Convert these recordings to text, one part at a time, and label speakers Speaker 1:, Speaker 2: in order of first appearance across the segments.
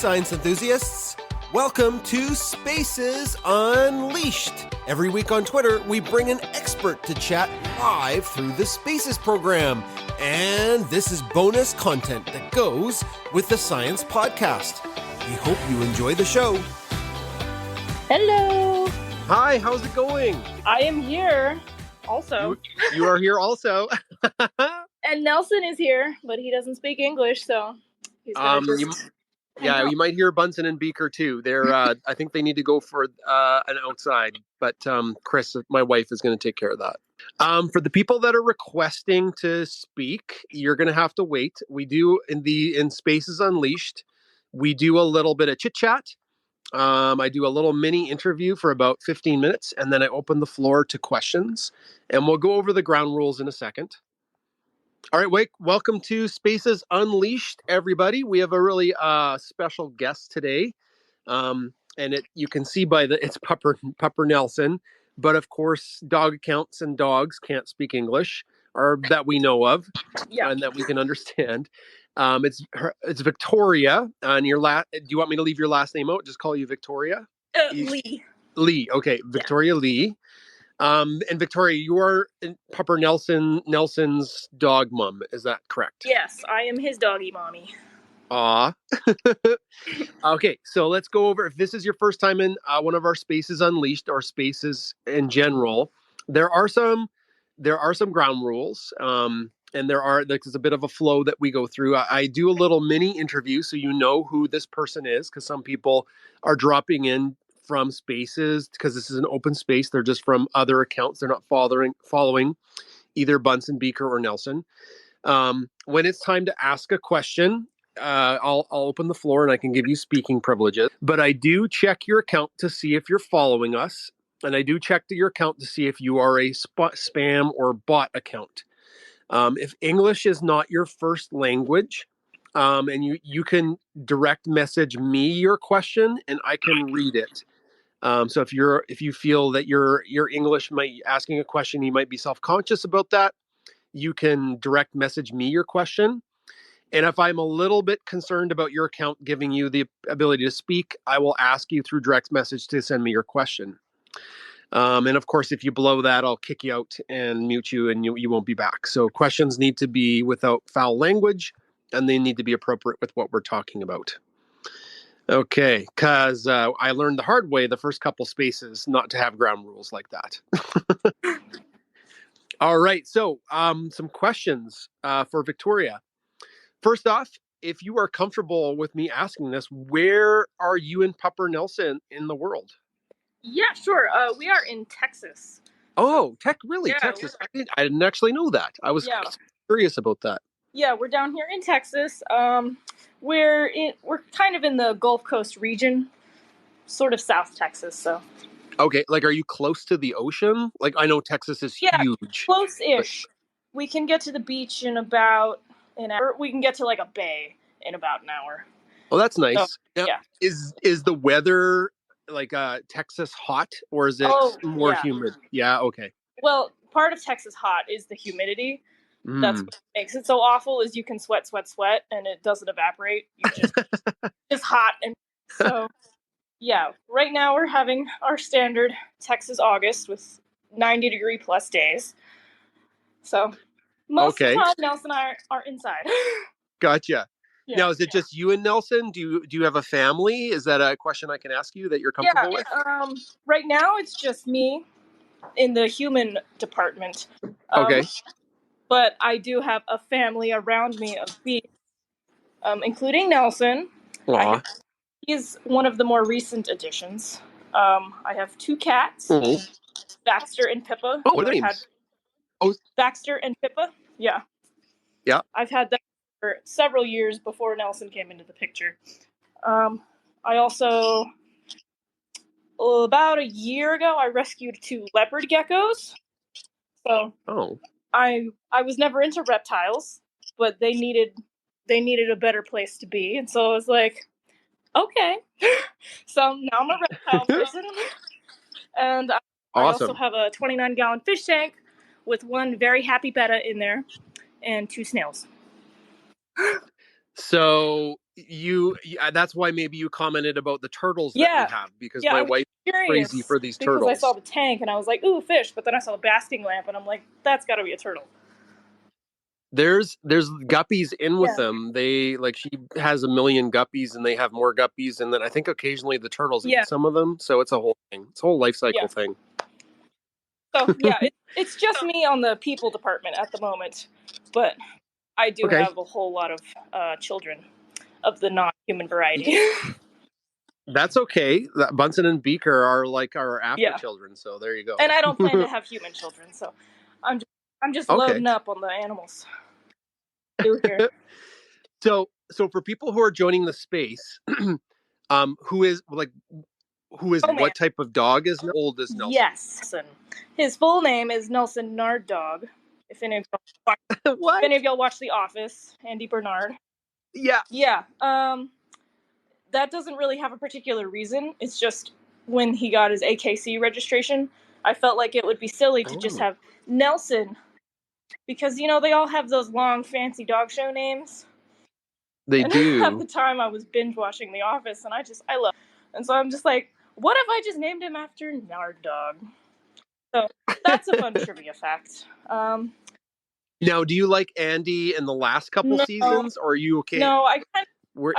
Speaker 1: science enthusiasts. Welcome to Spaces Unleashed. Every week on Twitter, we bring an expert to chat live through the Spaces program. And this is bonus content that goes with the Science Podcast. We hope you enjoy the show.
Speaker 2: Hello.
Speaker 3: Hi, how's it going?
Speaker 2: I am here also.
Speaker 3: You are here also.
Speaker 2: And Nelson is here, but he doesn't speak English, so he's gonna
Speaker 3: you might hear Bunsen and Beaker too. They're I think they need to go for an outside, but Chris, my wife, is going to take care of that. For the people that are requesting to speak, you're going to have to wait. We do in Spaces Unleashed, we do a little bit of chit chat. I do a little mini interview for about 15 minutes, and then I open the floor to questions, and we'll go over the ground rules in a second. All right, Wake, welcome to Spaces Unleashed, everybody. We have a really special guest today, and you can see by it's Pupper Nelson, but of course, dog accounts and dogs can't speak English, or that we know of, and that we can understand. It's Victoria. And do you want me to leave your last name out? Just call you Victoria.
Speaker 2: Lee.
Speaker 3: Lee. Okay, Victoria Lee. And Victoria, you are Pupper Nelson's dog mom. Is that correct?
Speaker 2: Yes, I am his doggy mommy.
Speaker 3: Aw. Okay, so let's go over. If this is your first time in one of our Spaces Unleashed or Spaces in general, there are some ground rules. And there's a bit of a flow that we go through. I do a little mini interview so you know who this person is, because some people are dropping in from Spaces because this is an open space. They're just from other accounts. They're not following either Bunsen, Beaker, or Nelson. When it's time to ask a question, I'll open the floor and I can give you speaking privileges. But I do check your account to see if you're following us. And I do check your account to see if you are a spam or bot account. If English is not your first language, and you can direct message me your question and I can read it. So if you feel that your English asking a question, you might be self-conscious about that, you can direct message me your question. And if I'm a little bit concerned about your account giving you the ability to speak, I will ask you through direct message to send me your question. And of course, if you blow that, I'll kick you out and mute you and you won't be back. So questions need to be without foul language, and they need to be appropriate with what we're talking about. Okay, because I learned the hard way the first couple spaces not to have ground rules like that. All right, so some questions for Victoria. First off, if you are comfortable with me asking this, where are you and Pupper Nelson in the world?
Speaker 2: Yeah, sure. We are in Texas.
Speaker 3: Oh, Texas. I didn't actually know that. I was curious about that.
Speaker 2: Yeah, we're down here in Texas. We're kind of in the Gulf Coast region, sort of South Texas. So.
Speaker 3: Okay, are you close to the ocean? I know Texas is huge.
Speaker 2: Close-ish. We can get to the beach in about an hour. We can get to a bay in about an hour.
Speaker 3: Oh, that's nice.
Speaker 2: So,
Speaker 3: yeah. Is the weather Texas hot, or is it more humid? Yeah, okay.
Speaker 2: Well, part of Texas hot is the humidity. That's what makes it so awful, is you can sweat, and it doesn't evaporate. You just it's hot. And so, yeah, right now we're having our standard Texas August with 90-degree plus days. So most of the time, Nelson and I are inside.
Speaker 3: Gotcha. Yeah, now, is it just you and Nelson? Do you have a family? Is that a question I can ask you that you're comfortable with?
Speaker 2: Right now it's just me in the human department.
Speaker 3: Okay.
Speaker 2: But I do have a family around me of beasts, including Nelson. He's one of the more recent additions. I have 2 cats, Baxter and Pippa.
Speaker 3: Oh, what are their names?
Speaker 2: Baxter and Pippa. Yeah.
Speaker 3: Yeah.
Speaker 2: I've had them for several years before Nelson came into the picture. I also, about a year ago, I rescued 2 leopard geckos. So I was never into reptiles, but they needed a better place to be, and so I was like, okay. So now I'm a reptile person, and I also have a 29-gallon fish tank with 1 very happy betta in there and 2 snails.
Speaker 3: So that's why maybe you commented about the turtles that
Speaker 2: Yeah.
Speaker 3: we have, because
Speaker 2: Yeah,
Speaker 3: my
Speaker 2: I was
Speaker 3: wife's
Speaker 2: curious
Speaker 3: crazy for these
Speaker 2: because I saw
Speaker 3: turtles.
Speaker 2: the tank and I was like, ooh, fish. But then I saw the basking lamp and I'm like, that's got to be a turtle.
Speaker 3: There's guppies in with
Speaker 2: Yeah.
Speaker 3: them. They like she has a million guppies and they have more guppies, and then I think occasionally the turtles
Speaker 2: Yeah.
Speaker 3: eat some of them. So it's a whole thing. It's a whole life cycle
Speaker 2: Yeah.
Speaker 3: thing.
Speaker 2: So yeah, it's just me on the people department at the moment, but I do
Speaker 3: Okay.
Speaker 2: have a whole lot of children of the non-human variety.
Speaker 3: That's okay. Bunsen and Beaker are like our after
Speaker 2: Yeah.
Speaker 3: children, so there you go.
Speaker 2: And I don't plan to have human children, so I'm just
Speaker 3: Okay.
Speaker 2: loading up on the animals. New here.
Speaker 3: So for people who are joining the space, who is
Speaker 2: Oh man.
Speaker 3: what type of dog is old is Nelson?
Speaker 2: Yes. His full name is Nelson Nard Dog. If any
Speaker 3: What?
Speaker 2: of y'all watch The Office, Andy Bernard.
Speaker 3: Yeah.
Speaker 2: Yeah. That doesn't really have a particular reason. It's just when he got his AKC registration, I felt like it would be silly to just have Nelson, because you know they all have those long fancy dog show names.
Speaker 3: They
Speaker 2: And
Speaker 3: do.
Speaker 2: at the time I was binge watching The Office and I love it. And so I'm just like, what if I just named him after Nard Dog? So that's a fun trivia fact.
Speaker 3: Now, do you like Andy in the last couple seasons, or are you okay?
Speaker 2: No, I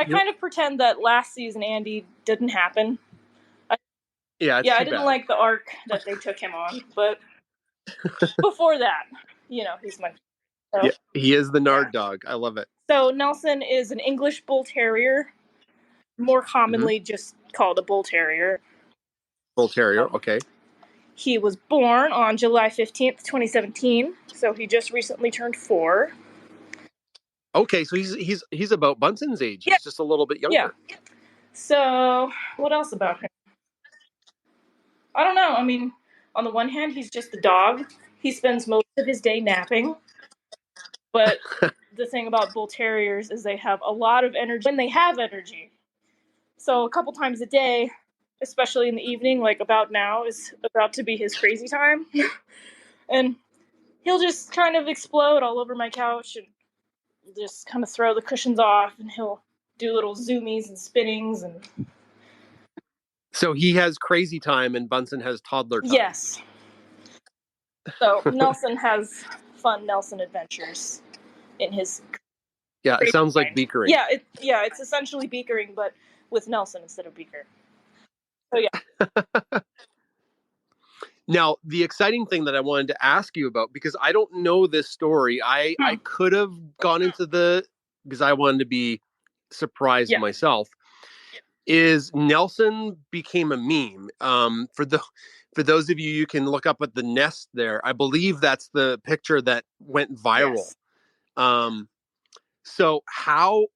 Speaker 2: kind of pretend that last season Andy didn't happen.
Speaker 3: Yeah,
Speaker 2: I didn't like the arc that they took him on, but before that, you know, he's my. So.
Speaker 3: Yeah, he is the Nard Dog. I love it.
Speaker 2: So Nelson is an English Bull Terrier, more commonly just called a Bull Terrier.
Speaker 3: Bull Terrier, okay.
Speaker 2: He was born on July 15th, 2017, so he just recently turned 4.
Speaker 3: Okay, so he's about Bunsen's age. He's just a little bit younger.
Speaker 2: Yeah. So, what else about him? I don't know. I mean, on the one hand, he's just a dog. He spends most of his day napping. But the thing about Bull Terriers is they have a lot of energy when they have energy. So a couple times a day, especially in the evening, like about now, is about to be his crazy time. And he'll just kind of explode all over my couch and just kind of throw the cushions off, and he'll do little zoomies and spinnings. And
Speaker 3: so he has crazy time and Bunsen has toddler time.
Speaker 2: Yes. So Nelson has fun Nelson adventures in his.
Speaker 3: Yeah, it sounds like beakering.
Speaker 2: Yeah, it's essentially beakering, but with Nelson instead of Beaker. So yeah.
Speaker 3: Now, the exciting thing that I wanted to ask you about, because I don't know this story, I could have gone into because I wanted to be surprised myself, is Nelson became a meme. For those of you, you can look up at the nest there. I believe that's the picture that went viral. Yes. So how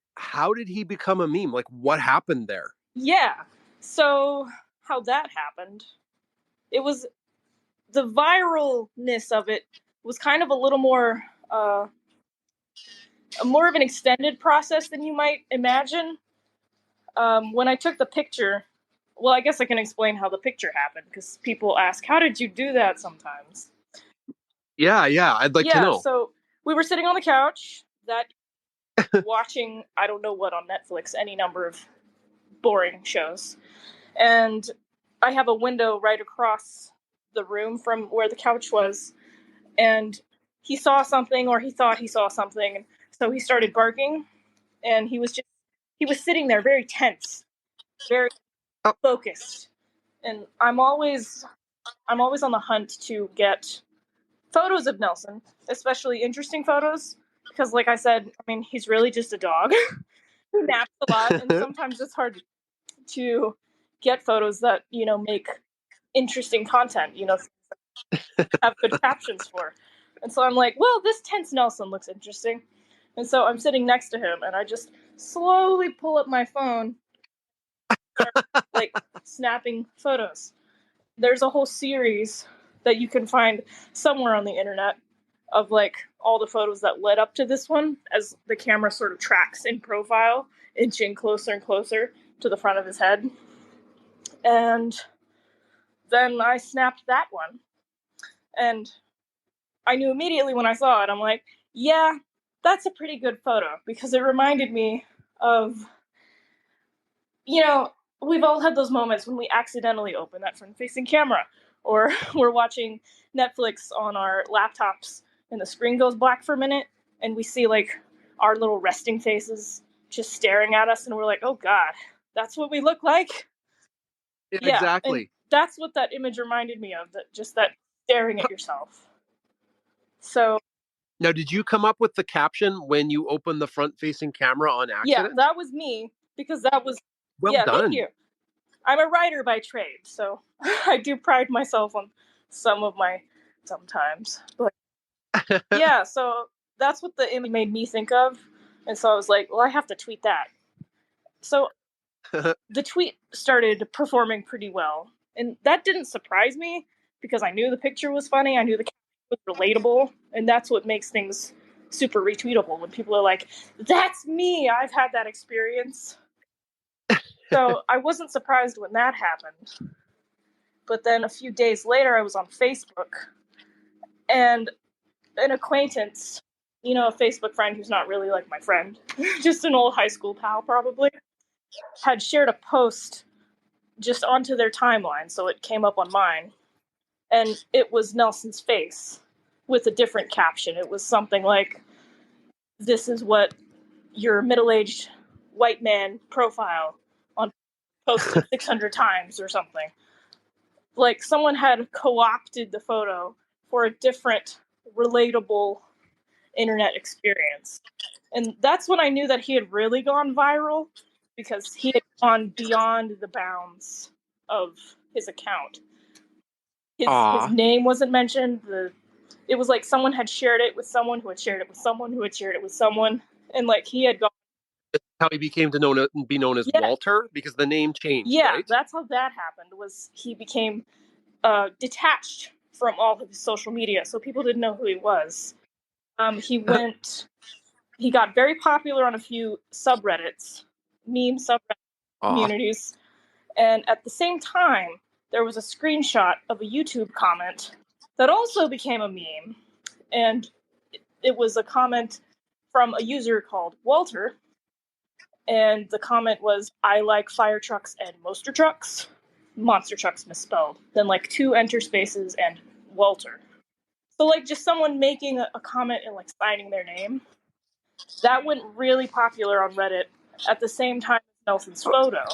Speaker 3: did he become a meme? Like, what happened there?
Speaker 2: Yeah. So how that happened, it was the viralness of it was kind of a little more of an extended process than you might imagine. When I took the picture, well, I guess I can explain how the picture happened, because people ask, how did you do that sometimes?
Speaker 3: Yeah, I'd like to know.
Speaker 2: So we were sitting on the couch, watching, I don't know what on Netflix, any number of boring shows. And I have a window right across the room from where the couch was. And he saw something, or he thought he saw something. And so he started barking, and he was sitting there very tense, very focused. And I'm always on the hunt to get photos of Nelson, especially interesting photos, because like I said, I mean, he's really just a dog who naps a lot, and sometimes it's hard to get photos that, you know, make interesting content, you know, have good captions for. And so I'm like, well, this tense Nelson looks interesting. And so I'm sitting next to him, and I just slowly pull up my phone, like snapping photos. There's a whole series that you can find somewhere on the internet of like all the photos that led up to this one, as the camera sort of tracks in profile, inching closer and closer to the front of his head. And then I snapped that one. And I knew immediately when I saw it, I'm like, yeah, that's a pretty good photo, because it reminded me of you know, we've all had those moments when we accidentally open that front-facing camera, or we're watching Netflix on our laptops and the screen goes black for a minute and we see like our little resting faces just staring at us and we're like, oh God, that's what we look like?
Speaker 3: Yeah,
Speaker 2: Yeah,
Speaker 3: exactly.
Speaker 2: and that's what that image reminded me of, that staring at yourself. So
Speaker 3: Now, did you come up with the caption when you opened the front-facing camera on
Speaker 2: yeah,
Speaker 3: accident?
Speaker 2: that was me, because that was,
Speaker 3: Well
Speaker 2: yeah,
Speaker 3: done.
Speaker 2: thank you. I'm a writer by trade, so I do pride myself on some of my sometimes. But yeah, so that's what the image made me think of. And so I was like, well, I have to tweet that. So the tweet started performing pretty well. And that didn't surprise me because I knew the picture was funny. I knew the caption was relatable. And that's what makes things super retweetable when people are like, that's me. I've had that experience. So I wasn't surprised when that happened. But then a few days later, I was on Facebook, and an acquaintance, a Facebook friend who's not really like my friend, just an old high school pal probably, had shared a post just onto their timeline, so it came up on mine. And it was Nelson's face with a different caption. It was something like, this is what your middle-aged white man profile on posted 600 times or something. Like someone had co-opted the photo for a different, relatable internet experience. And that's when I knew that he had really gone viral, because he had gone beyond the bounds of his account. His name wasn't mentioned. It was like someone had shared it with someone who had shared it with someone who had shared it with someone, and like he had gone.
Speaker 3: How he became to be known as Walter, because the name changed, right?
Speaker 2: That's how that happened. Was he became detached from all of his social media, so people didn't know who he was. He got very popular on a few subreddits, meme subreddit communities, and at the same time, there was a screenshot of a YouTube comment that also became a meme, and it was a comment from a user called Walter, and the comment was, I like fire trucks and monster trucks. Monster trucks misspelled. Then like 2 enter spaces and Walter. So like just someone making a comment and like signing their name. That went really popular on Reddit at the same time as Nelson's photo.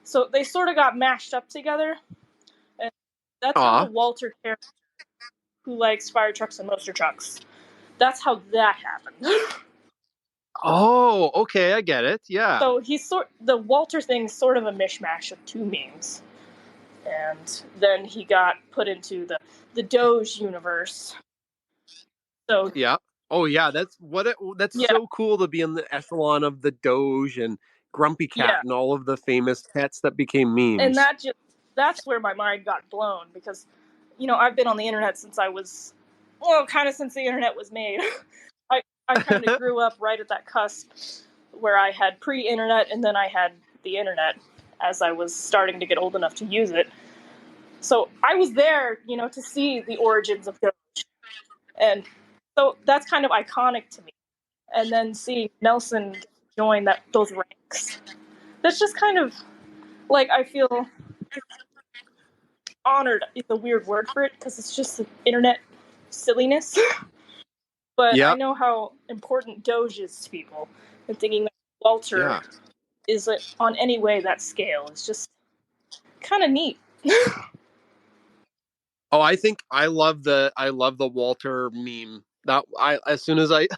Speaker 2: So they sort of got mashed up together. And that's how the Walter character, who likes fire trucks and monster trucks, that's how that happened.
Speaker 3: Oh, okay, I get it. Yeah.
Speaker 2: So the Walter thing is sort of a mishmash of 2 memes. And then he got put into the Doge universe. So
Speaker 3: yeah. Oh yeah, that's so cool to be in the echelon of the Doge and Grumpy Cat and all of the famous pets that became memes.
Speaker 2: And that's where my mind got blown, because I've been on the internet since I was, kind of since the internet was made. I kind of grew up right at that cusp where I had pre-internet and then I had the internet as I was starting to get old enough to use it. So I was there, to see the origins of Doge. And so that's kind of iconic to me. And then seeing Nelson join those ranks, that's just kind of like, I feel honored is a weird word for it, because it's just the internet silliness. But I know how important Doge is to people, and thinking that Walter is on any way that scale is just kind of neat.
Speaker 3: Oh, I think I love the Walter meme. That as soon as I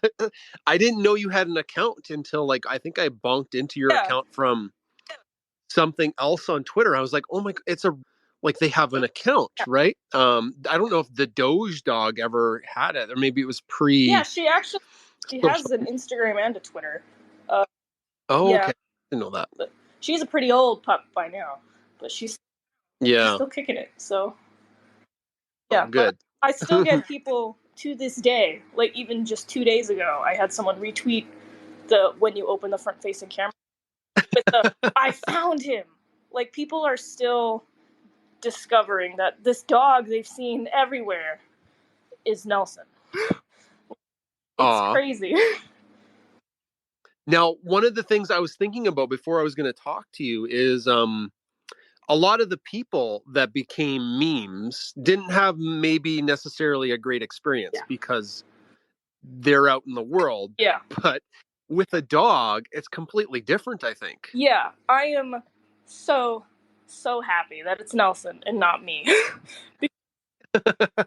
Speaker 3: didn't know you had an account until like I think I bunked into your account from something else on Twitter. I was like, oh my, like they have an account, right? I don't know if the Doge dog ever had it, or maybe it was pre.
Speaker 2: Yeah, she has an Instagram and a Twitter.
Speaker 3: Okay, I didn't know that.
Speaker 2: But she's a pretty old pup by now, but she's still kicking it. So yeah,
Speaker 3: good.
Speaker 2: I still get people to this day, like even just 2 days ago, I had someone retweet when you open the front-facing camera with I found him. Like, people are still discovering that this dog they've seen everywhere is Nelson. It's crazy.
Speaker 3: Now, one of the things I was thinking about before I was going to talk to you is a lot of the people that became memes didn't have maybe necessarily a great experience because they're out in the world.
Speaker 2: Yeah.
Speaker 3: But with a dog, it's completely different, I think.
Speaker 2: Yeah, I am so happy that it's Nelson and not me.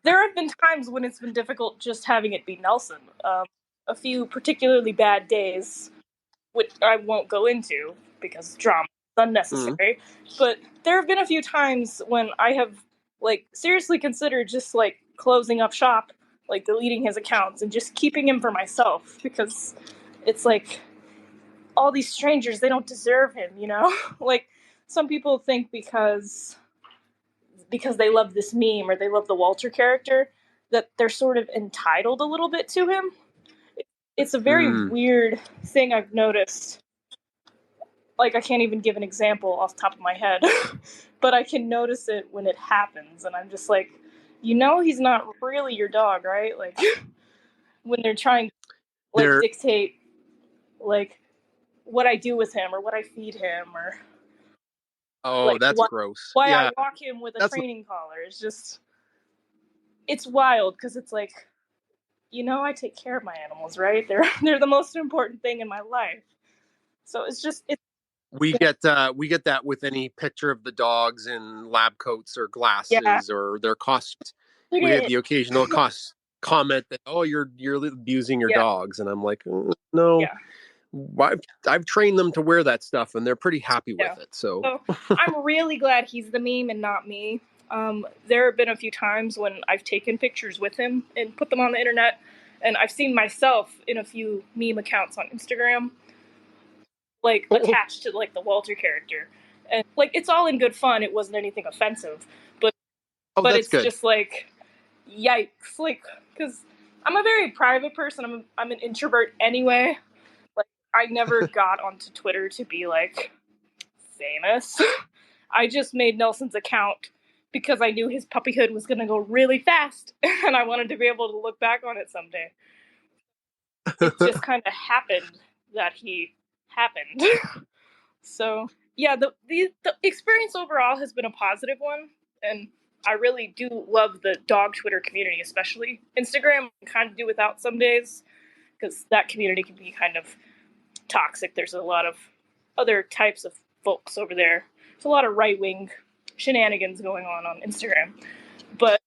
Speaker 2: There have been times when it's been difficult just having it be Nelson. A few particularly bad days, which I won't go into because drama is unnecessary. But there have been a few times when I have like seriously considered just like closing up shop, like deleting his accounts and just keeping him for myself, because it's like all these strangers, they don't deserve him, you know? Like some people think because they love this meme or they love the Walter character that they're sort of entitled a little bit to him. It's a very weird thing I've noticed. Like, I can't even give an example off the top of my head, but I can notice it when it happens, and I'm just like, you know, he's not really your dog, right? Like, when they're trying to like dictate like what I do with him or what I feed him or like,
Speaker 3: that's gross.
Speaker 2: Why I walk him with a training collar. It's just, it's wild because it's like, you know, I take care of my animals, right? They're the most important thing in my life. So it's just,
Speaker 3: we get that with any picture of the dogs in lab coats or glasses or their costumes. We have the occasional comment that, oh, you're abusing your dogs, and I'm like, no. I've trained them to wear that stuff, and they're pretty happy with it. So
Speaker 2: I'm really glad he's the meme and not me. There have been a few times when I've taken pictures with him and put them on the internet, and I've seen myself in a few meme accounts on Instagram, like attached to like the Walter character, and like it's all in good fun. It wasn't anything offensive, but it's good. Just like, yikes, like, because I'm a very private person. I'm an introvert anyway. Like, I never got onto Twitter to be like famous. I just made Nelson's account because I knew his puppyhood was going to go really fast, and I wanted to be able to look back on it someday. It just kind of happened that he happened. So yeah, the experience overall has been a positive one, and I really do love the dog Twitter community, especially Instagram. I kind of do without some days because that community can be kind of toxic. There's a lot of other types of folks over there. There's a lot of right-wing shenanigans going on Instagram. But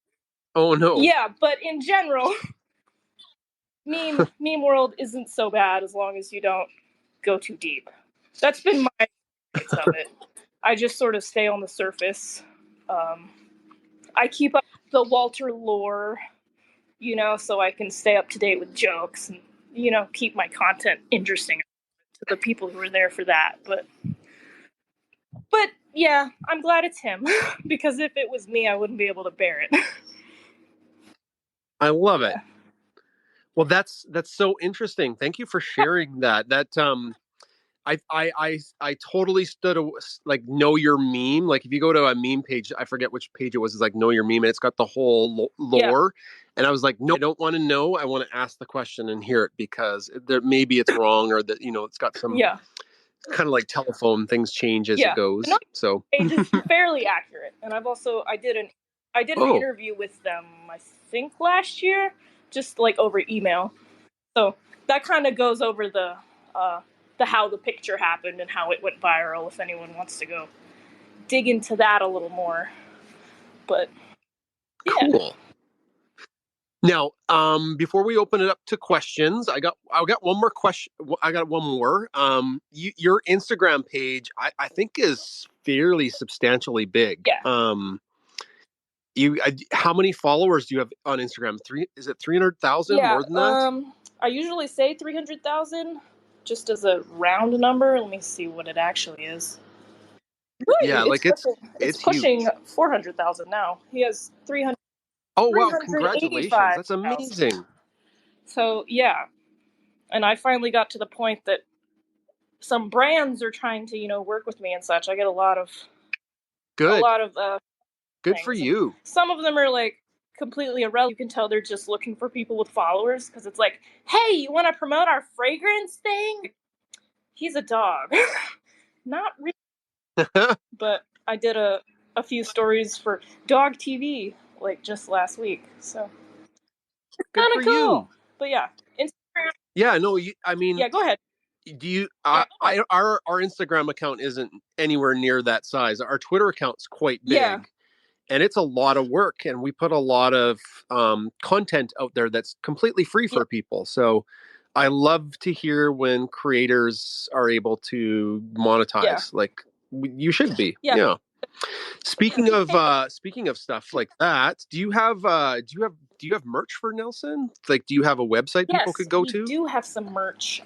Speaker 3: oh no.
Speaker 2: Yeah, but in general, meme world isn't so bad as long as you don't go too deep. That's been my experience of it. I just sort of stay on the surface. I keep up the Walter lore, you know, so I can stay up to date with jokes and, you know, keep my content interesting to the people who are there for that. But yeah, I'm glad it's him because if it was me, I wouldn't be able to bear it.
Speaker 3: I love it. Well, that's so interesting. Thank you for sharing that. That I totally stood like know your meme. Like if you go to a meme page, I forget which page it was. It's like know your meme, and it's got the whole lore. And I was like, no, I don't want to know. I want to ask the question and hear it because maybe it's wrong or that, you know, it's got some kind of like telephone things change as it goes. No, so
Speaker 2: page is fairly accurate. And I did an interview with them, I think last year, just like over email. So that kind of goes over the how the picture happened and how it went viral, if anyone wants to go dig into that a little more. But yeah.
Speaker 3: Cool. Now, before we open it up to questions, I got one more question. I got one more. Your Instagram page, I think, is fairly substantially big.
Speaker 2: Yeah.
Speaker 3: How many followers do you have on Instagram? Is it 300,000?
Speaker 2: Yeah,
Speaker 3: more than that?
Speaker 2: I usually say 300,000, just as a round number. Let me see what it actually is. Really?
Speaker 3: Yeah, like it's
Speaker 2: pushing 400,000 now. He has 300.
Speaker 3: Oh wow! Congratulations, that's amazing.
Speaker 2: So yeah, and I finally got to the point that some brands are trying to, you know, work with me and such. I get a lot of good
Speaker 3: for you.
Speaker 2: Some of them are like completely irrelevant. You can tell they're just looking for people with followers because it's like, hey, you want to promote our fragrance thing? He's a dog. Not really, but I did a few stories for Dog TV like just last week, so
Speaker 3: Good
Speaker 2: kind
Speaker 3: for
Speaker 2: of cool.
Speaker 3: you.
Speaker 2: But yeah, Instagram.
Speaker 3: Yeah, no, I mean,
Speaker 2: Yeah, go ahead.
Speaker 3: do you? Our Instagram account isn't anywhere near that size. Our Twitter account's quite big.
Speaker 2: Yeah.
Speaker 3: And it's a lot of work, and we put a lot of content out there that's completely free for people. So I love to hear when creators are able to monetize.
Speaker 2: Yeah.
Speaker 3: Like you should be.
Speaker 2: Yeah.
Speaker 3: Yeah. Speaking of stuff like that, do you have merch for Nelson? Like, do you have a website people could go to?
Speaker 2: We do have some merch.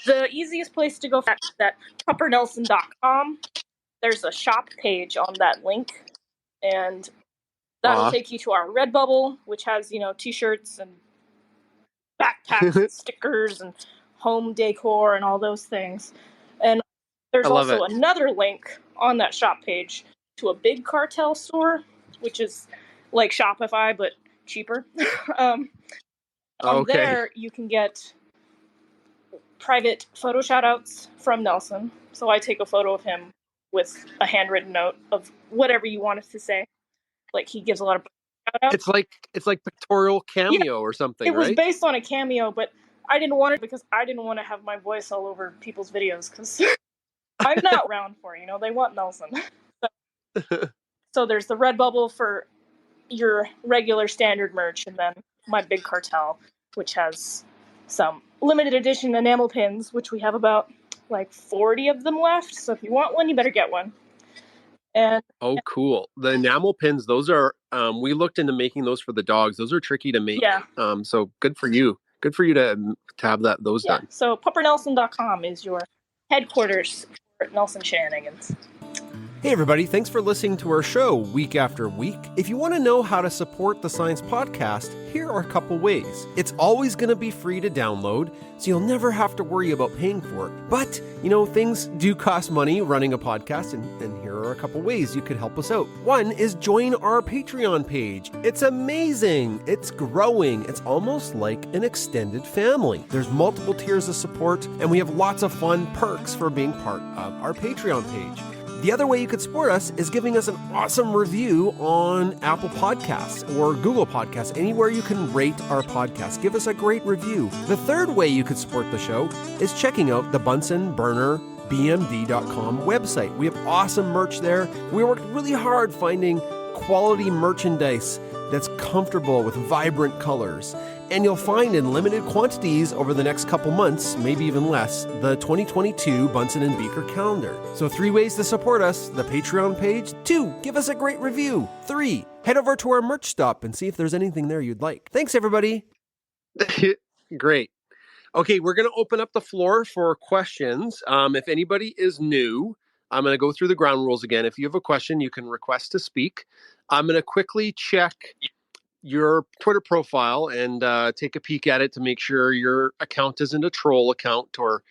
Speaker 2: The easiest place to go for that is at puppernelson.com. There's a shop page on that link, and that'll take you to our Redbubble, which has, t-shirts and backpacks and stickers and home decor and all those things. And there's also another link on that shop page to a big cartel store, which is like Shopify, but cheaper. There, you can get private photo shout-outs from Nelson. So I take a photo of him with a handwritten note of whatever you want us to say. Like, he gives a lot of shout-outs.
Speaker 3: It's like pictorial cameo or something,
Speaker 2: It was based on a cameo, but I didn't want it because I didn't want to have my voice all over people's videos, because I'm not around for, they want Nelson. So there's the Redbubble for your regular standard merch, and then my big cartel, which has some limited edition enamel pins, which we have about 40 of them left. So if you want one, you better get one. And
Speaker 3: cool. The enamel pins, those are we looked into making those for the dogs. Those are tricky to make.
Speaker 2: Yeah.
Speaker 3: So good for you. Good for you to have those done.
Speaker 2: So puppernelson.com is your headquarters for Nelson shenanigans.
Speaker 1: Hey everybody, thanks for listening to our show week after week. If you want to know how to support the Science Podcast, here are a couple ways. It's always going to be free to download, so you'll never have to worry about paying for it. But, things do cost money running a podcast, and here are a couple ways you could help us out. One is join our Patreon page. It's amazing. It's growing. It's almost like an extended family. There's multiple tiers of support, and we have lots of fun perks for being part of our Patreon page. The other way you could support us is giving us an awesome review on Apple Podcasts or Google Podcasts, anywhere you can rate our podcast. Give us a great review. The third way you could support the show is checking out the Bunsen Burner BMD.com website. We have awesome merch there. We worked really hard finding quality merchandise that's comfortable with vibrant colors. And you'll find in limited quantities over the next couple months, maybe even less, the 2022 Bunsen and Beaker calendar. So 3 ways to support us: the Patreon page, 2, give us a great review, 3, head over to our merch stop and see if there's anything there you'd like. Thanks, everybody.
Speaker 3: Great. Okay, we're going to open up the floor for questions. If anybody is new, I'm going to go through the ground rules again. If you have a question, you can request to speak. I'm going to quickly check your Twitter profile and take a peek at it to make sure your account isn't a troll account, or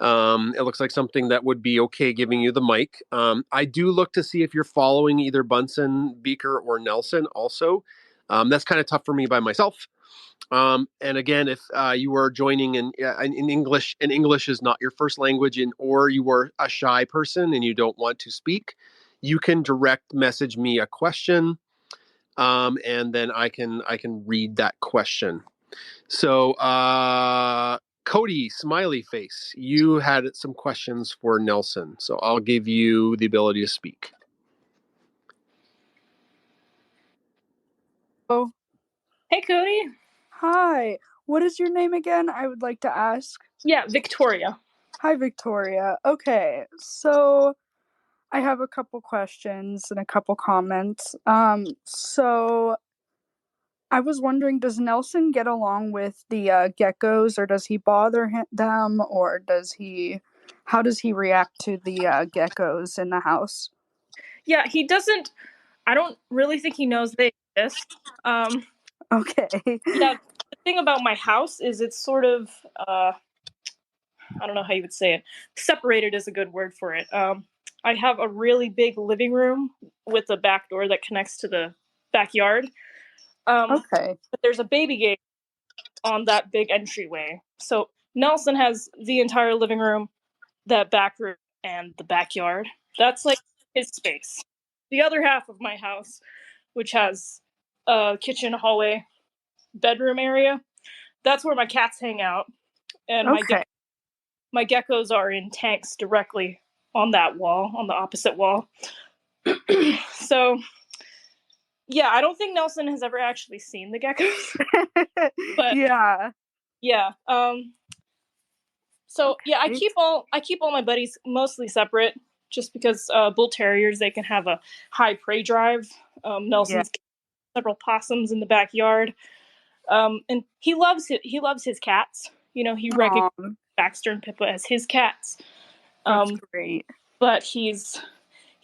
Speaker 3: it looks like something that would be okay giving you the mic. I do look to see if you're following either Bunsen, Beaker, or Nelson also. That's kind of tough for me by myself. And again, if you are joining in English, and English is not your first language, or you are a shy person and you don't want to speak, you can direct message me a question. And then I can read that question. So, Cody, smiley face, you had some questions for Nelson. So I'll give you the ability to speak.
Speaker 4: Oh.
Speaker 2: Hey, Cody.
Speaker 4: Hi. What is your name again? I would like to ask.
Speaker 2: Yeah, Victoria.
Speaker 4: Hi, Victoria. Okay, so I have a couple questions and a couple comments. So I was wondering, does Nelson get along with the geckos, or does he bother them, or how does he react to the geckos in the house?
Speaker 2: Yeah, he doesn't. I don't really think he knows they exist.
Speaker 4: Okay.
Speaker 2: Yeah, the thing about my house is it's sort of, I don't know how you would say it. Separated is a good word for it. I have a really big living room with a back door that connects to the backyard.
Speaker 4: Okay.
Speaker 2: But there's a baby gate on that big entryway. So Nelson has the entire living room, that back room, and the backyard. That's like his space. The other half of my house, which has a kitchen, hallway, bedroom area, that's where my cats hang out. And
Speaker 4: Okay.
Speaker 2: my geckos are in tanks directly on that wall, on the opposite wall. So, yeah, I don't think Nelson has ever actually seen the geckos. But
Speaker 4: yeah.
Speaker 2: yeah. So yeah, I
Speaker 4: Okay.
Speaker 2: keep all my buddies mostly separate, just because bull terriers, they can have a high prey drive. Nelson's several possums in the backyard, and he loves his cats. You know, he recognizes
Speaker 4: Aw,
Speaker 2: Baxter and Pippa as his cats.
Speaker 4: that's great.
Speaker 2: But he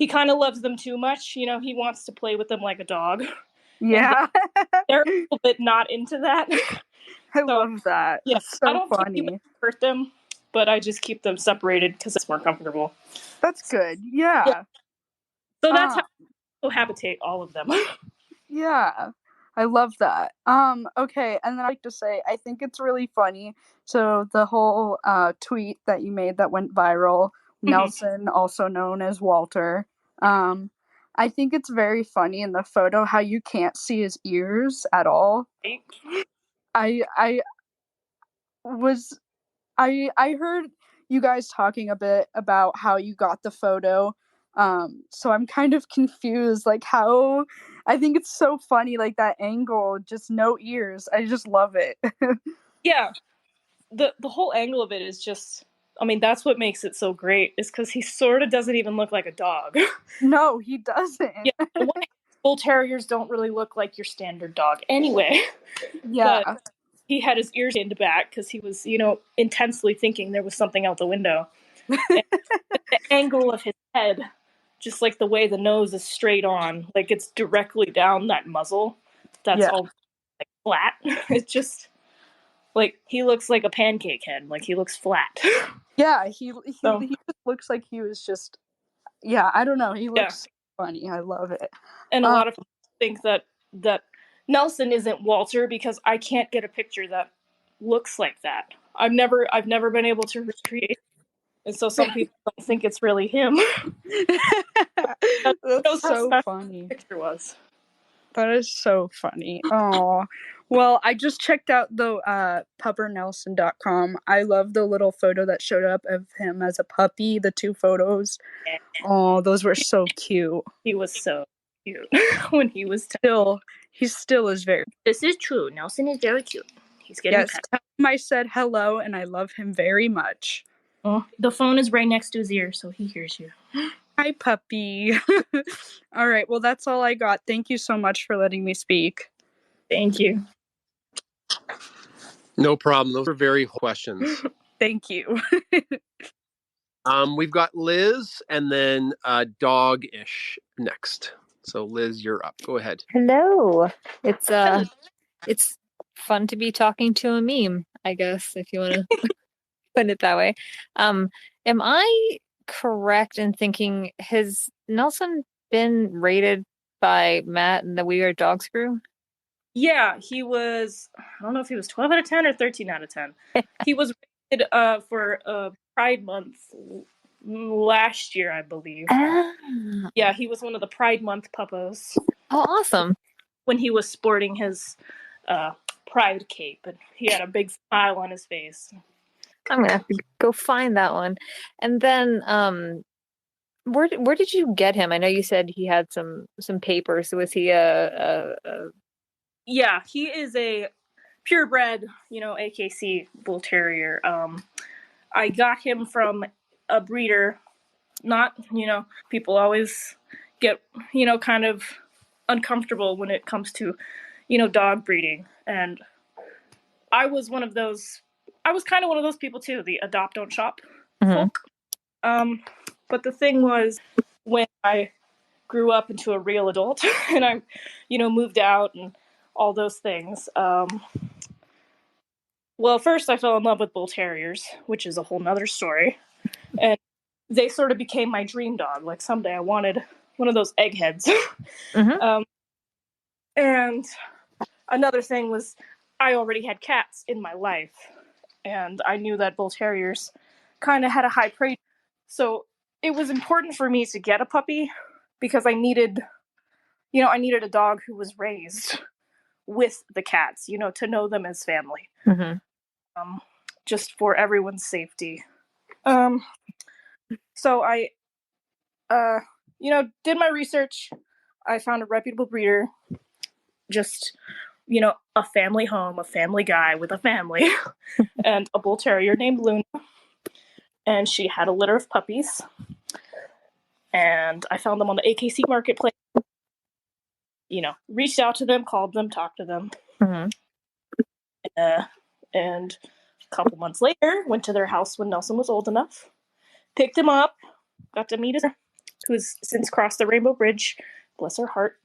Speaker 2: kind of loves them too much. You know, he wants to play with them like a dog.
Speaker 4: Yeah.
Speaker 2: They're a little bit not into that.
Speaker 4: I love that.
Speaker 2: Yeah,
Speaker 4: That's so
Speaker 2: I don't
Speaker 4: funny.
Speaker 2: think hurt them, but I just keep them separated because it's more comfortable.
Speaker 4: That's good. Yeah.
Speaker 2: So that's how I cohabitate all of them.
Speaker 4: Yeah. I love that. Okay, and then I'd like to say I think it's really funny. So the whole tweet that you made that went viral, Nelson, also known as Walter. I think it's very funny in the photo how you can't see his ears at all. I was I heard you guys talking a bit about how you got the photo. So I'm kind of confused, like how I think it's so funny, like that angle, just no ears. I just love it.
Speaker 2: Yeah. The whole angle of it is just, I mean, that's what makes it so great, is because he sort of doesn't even look like a dog.
Speaker 4: No, he doesn't.
Speaker 2: Yeah, bull terriers don't really look like your standard dog anyway.
Speaker 4: Yeah.
Speaker 2: But he had his ears pinned back because he was, you know, intensely thinking there was something out the window. And the angle of his head, just like the way the nose is straight on, like it's directly down that muzzle. That's all like flat. It's just like he looks like a pancake head. Like he looks flat.
Speaker 4: Yeah, he just looks like he was just, yeah, I don't know. He looks so funny. I love it.
Speaker 2: And a lot of people think that Nelson isn't Walter because I can't get a picture that looks like that. I've never been able to recreate. And so some people don't think it's really him.
Speaker 4: That's so funny.
Speaker 2: The picture was.
Speaker 4: That is so funny. Oh, well, I just checked out the puppernelson.com. I love the little photo that showed up of him as a puppy, the two photos.
Speaker 2: Yeah.
Speaker 4: Oh, those were so cute.
Speaker 2: He was so cute when he was
Speaker 4: he still is very.
Speaker 2: This is true. Nelson is very cute. He's getting
Speaker 4: Yes, tell him I said hello and I love him very much.
Speaker 2: Oh, the phone is right next to his ear, so he hears you.
Speaker 4: Hi, puppy. All right, well, that's all I got. Thank you so much for letting me speak.
Speaker 2: Thank you.
Speaker 3: No problem. Those are very questions.
Speaker 4: Thank you.
Speaker 3: We've got Liz and then Dog-ish next. So Liz, you're up. Go ahead.
Speaker 5: Hello. It's fun to be talking to a meme, I guess, if you want to put it that way. Am I correct in thinking has Nelson been rated by Matt and the We Are Dogs crew?
Speaker 2: Yeah, he was, I don't know if he was 12 out of 10 or 13 out of 10. He was rated for Pride Month last year, I believe. Yeah, he was one of the Pride Month puppos.
Speaker 5: Oh, awesome.
Speaker 2: When he was sporting his Pride cape, and he had a big smile on his face.
Speaker 5: I'm going to have to go find that one. And then, where did you get him? I know you said he had some papers. So was he
Speaker 2: Yeah, he is a purebred, AKC bull terrier. I got him from a breeder. Not, people always get, kind of uncomfortable when it comes to, dog breeding. And I was kind of one of those people too, the adopt, don't shop folk. But the thing was, when I grew up into a real adult and I, moved out and all those things. Well, first I fell in love with bull terriers, which is a whole nother story. And they sort of became my dream dog. Like someday I wanted one of those eggheads. And another thing was I already had cats in my life. and I knew that bull terriers kind of had a high praise. So it was important for me to get a puppy because I needed a dog who was raised with the cats, to know them as family.
Speaker 5: Mm-hmm.
Speaker 2: Just for everyone's safety. So I, did my research. I found a reputable breeder. Just, a family home, a family guy with a family, and a bull terrier named Luna. And she had a litter of puppies. And I found them on the AKC marketplace. Reached out to them, called them, talked to them.
Speaker 5: Mm-hmm.
Speaker 2: And a couple months later, went to their house when Nelson was old enough. Picked him up, got to meet his, who's since crossed the Rainbow Bridge. Bless her heart.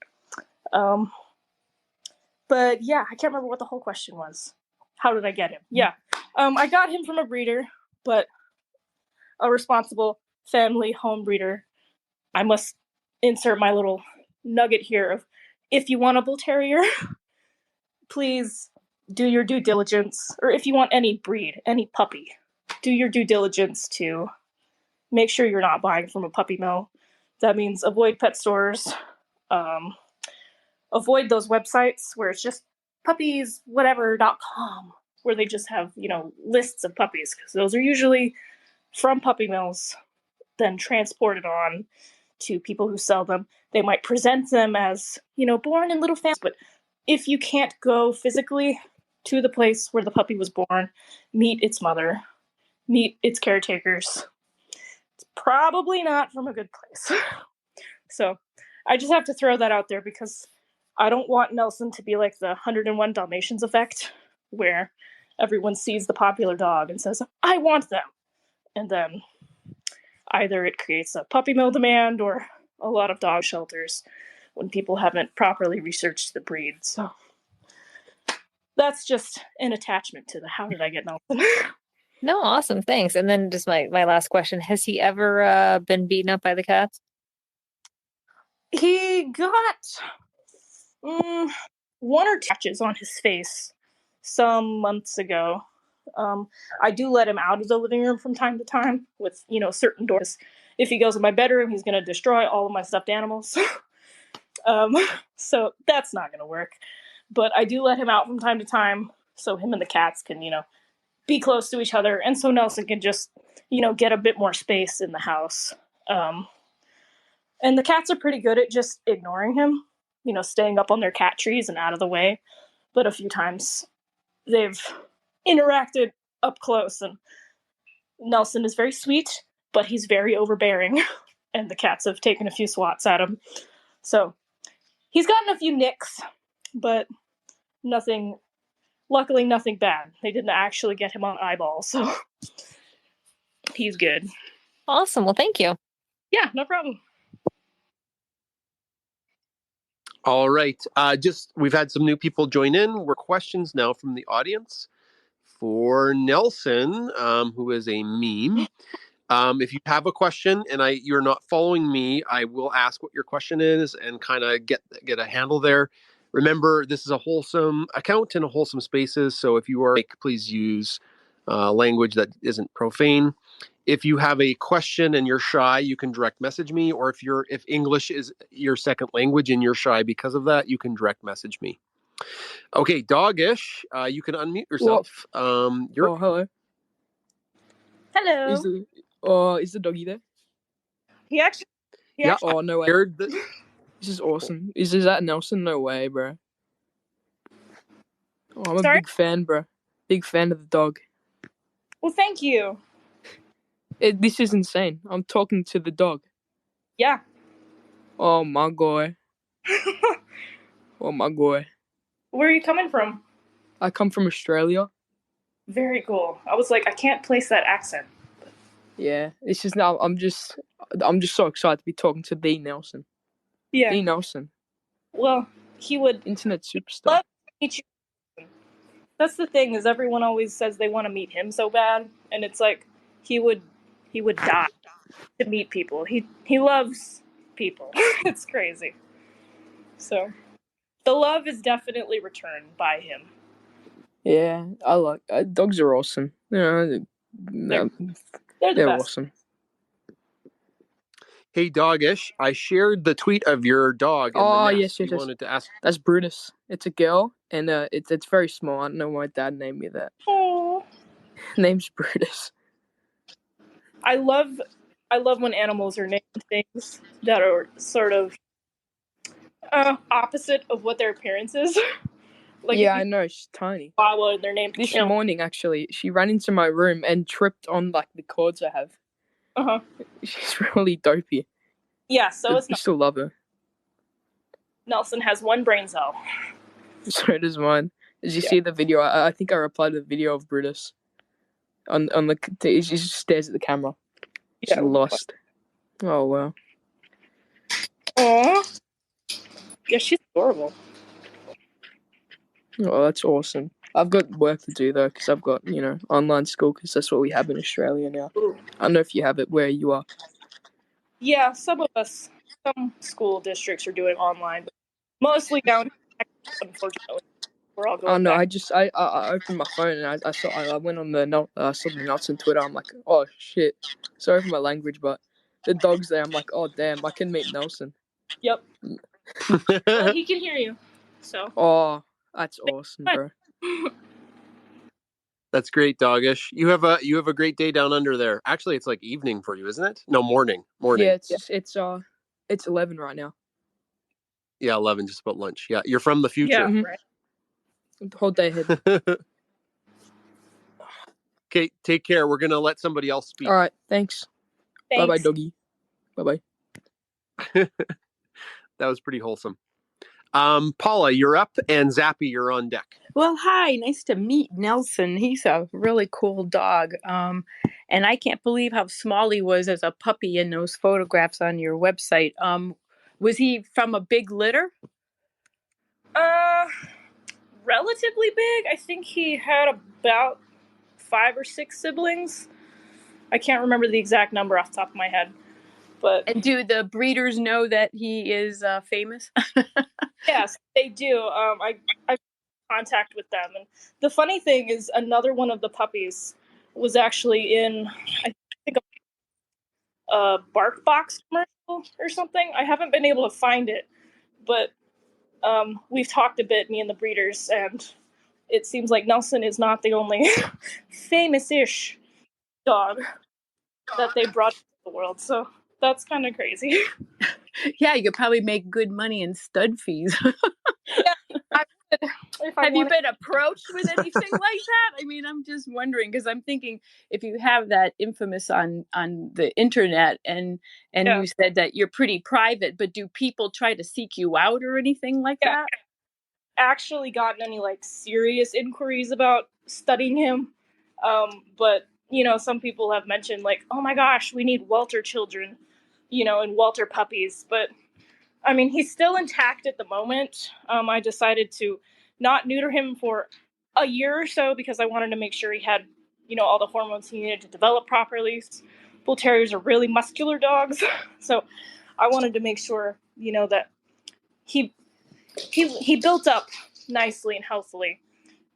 Speaker 2: But yeah, I can't remember what the whole question was. How did I get him? Yeah. I got him from a breeder, but a responsible family home breeder. I must insert my little nugget here of, if you want a bull terrier, please do your due diligence, or if you want any breed, any puppy, do your due diligence to make sure you're not buying from a puppy mill. That means avoid pet stores, avoid those websites where it's just puppieswhatever.com, where they just have, lists of puppies, because those are usually from puppy mills, then transported on to people who sell them. They might present them as, born in little families, but if you can't go physically to the place where the puppy was born, meet its mother, meet its caretakers, it's probably not from a good place. So I just have to throw that out there because I don't want Nelson to be like the 101 Dalmatians effect, where everyone sees the popular dog and says, I want them. And then either it creates a puppy mill demand or a lot of dog shelters when people haven't properly researched the breed. So that's just an attachment to the how did I get Nelson.
Speaker 5: No, awesome. Thanks. And then just my last question. Has he ever been beaten up by the cats?
Speaker 2: He got one or two patches on his face some months ago. I do let him out of the living room from time to time with, certain doors. If he goes in my bedroom, he's going to destroy all of my stuffed animals. So that's not going to work. But I do let him out from time to time so him and the cats can, be close to each other. And so Nelson can just, get a bit more space in the house. And the cats are pretty good at just ignoring him, staying up on their cat trees and out of the way. But a few times they've interacted up close, and Nelson is very sweet, but he's very overbearing, and the cats have taken a few swats at him. So he's gotten a few nicks, but luckily nothing bad. They didn't actually get him on eyeballs, so he's good.
Speaker 5: Awesome. Well, thank you.
Speaker 2: Yeah, no problem.
Speaker 3: All right. We've had some new people join in. We're questions now from the audience for Nelson, who is a meme. If you have a question and you're not following me, I will ask what your question is and kind of get a handle there. Remember, this is a wholesome account and a wholesome spaces. So if you are, please use language that isn't profane. If you have a question and you're shy, you can direct message me. Or if English is your second language and you're shy because of that, you can direct message me. Okay, Doggish, you can unmute yourself.
Speaker 6: Hello.
Speaker 2: Hello.
Speaker 6: Is the doggy there?
Speaker 2: He actually.
Speaker 6: Oh, no way. This is awesome. Is that Nelson? No way, bro. Oh, I'm a big fan, bro. Big fan of the dog.
Speaker 2: Well, thank you.
Speaker 6: This is insane. I'm talking to the dog.
Speaker 2: Yeah.
Speaker 6: Oh, my God. Oh, my God.
Speaker 2: Where are you coming from?
Speaker 6: I come from Australia.
Speaker 2: Very cool. I was like, I can't place that accent.
Speaker 6: Yeah, it's just now. I'm just so excited to be talking to the Nelson.
Speaker 2: Yeah.
Speaker 6: The Nelson.
Speaker 2: Well, he would.
Speaker 6: Internet superstar.
Speaker 2: Love to meet you. That's the thing, is everyone always says they want to meet him so bad, and it's like he would die to meet people. He loves people. It's crazy. So the love is definitely returned by him.
Speaker 6: Yeah, I like dogs are awesome. They're
Speaker 2: the best.
Speaker 6: awesome.
Speaker 3: Hey, Doggish, I shared the tweet of your dog in
Speaker 6: Oh,
Speaker 3: the nest.
Speaker 6: yes.
Speaker 3: You wanted to ask.
Speaker 6: That's Brutus. It's a girl, and it's very small. I don't know why my dad named me that.
Speaker 2: Oh,
Speaker 6: Name's Brutus.
Speaker 2: I love when animals are named things that are sort of opposite of what their appearance is. Like,
Speaker 6: yeah, I know. She's tiny.
Speaker 2: Chihuahua, and they're named
Speaker 6: This
Speaker 2: Kill.
Speaker 6: morning, actually, she ran into my room and tripped on like the cords I have.
Speaker 2: Uh-huh.
Speaker 6: She's really dopey.
Speaker 2: Yeah, so it's
Speaker 6: I still love her.
Speaker 2: Nelson has one brain cell.
Speaker 6: So does mine. Did you see the video? I think I replied to the video of Brutus. On the she just stares at the camera. She's lost. Oh wow.
Speaker 2: Aww. Yeah, she's adorable.
Speaker 6: Oh, that's awesome. I've got work to do though, because I've got online school, because that's what we have in Australia now.
Speaker 2: Ooh.
Speaker 6: I don't know if you have it where you are.
Speaker 2: Yeah, some school districts are doing online, but mostly down here, unfortunately. We're all going
Speaker 6: Oh no,
Speaker 2: back.
Speaker 6: I opened my phone and I went on I saw the Nelson Twitter. I'm like, oh shit. Sorry for my language, but the dog's there. I'm like, oh damn, I can meet Nelson.
Speaker 2: Yep. Well, he can hear you. So.
Speaker 6: Oh, that's awesome, bro.
Speaker 3: That's great, Doggish. You have a great day down under there. Actually, it's like evening for you, isn't it? No, morning.
Speaker 6: Yeah, it's 11 right now.
Speaker 3: Yeah, 11, just about lunch. Yeah, you're from the future.
Speaker 2: Yeah, right.
Speaker 6: The whole day ahead.
Speaker 3: Okay, take care. We're gonna let somebody else speak.
Speaker 6: All right, thanks. Bye bye, doggy. Bye bye.
Speaker 3: That was pretty wholesome. Paula, you're up, and Zappy, you're on deck.
Speaker 7: Well, hi, nice to meet Nelson. He's a really cool dog. And I can't believe how small he was as a puppy in those photographs on your website. Was he from a big litter?
Speaker 2: Relatively big. I think he had about 5 or 6 siblings. I can't remember the exact number off the top of my head.
Speaker 7: And do the breeders know that he is famous?
Speaker 2: Yes, they do. I've contact with them, and the funny thing is, another one of the puppies was actually in, I think, a Bark Box commercial or something. I haven't been able to find it, but we've talked a bit, me and the breeders, and it seems like Nelson is not the only famous-ish dog that they brought to the world, so that's kind of crazy.
Speaker 7: Yeah, you could probably make good money in stud fees.
Speaker 2: Yeah,
Speaker 7: have you been approached with anything like that? I mean, I'm just wondering, because I'm thinking, if you have that infamous on the internet, and you said that you're pretty private, but do people try to seek you out or anything like that?
Speaker 2: Actually gotten any like serious inquiries about studying him, but some people have mentioned like, oh my gosh, we need Walter children, and Walter puppies, but I mean, he's still intact at the moment. I decided to not neuter him for a year or so because I wanted to make sure he had, all the hormones he needed to develop properly. Bull Terriers are really muscular dogs, so I wanted to make sure, that he built up nicely and healthily.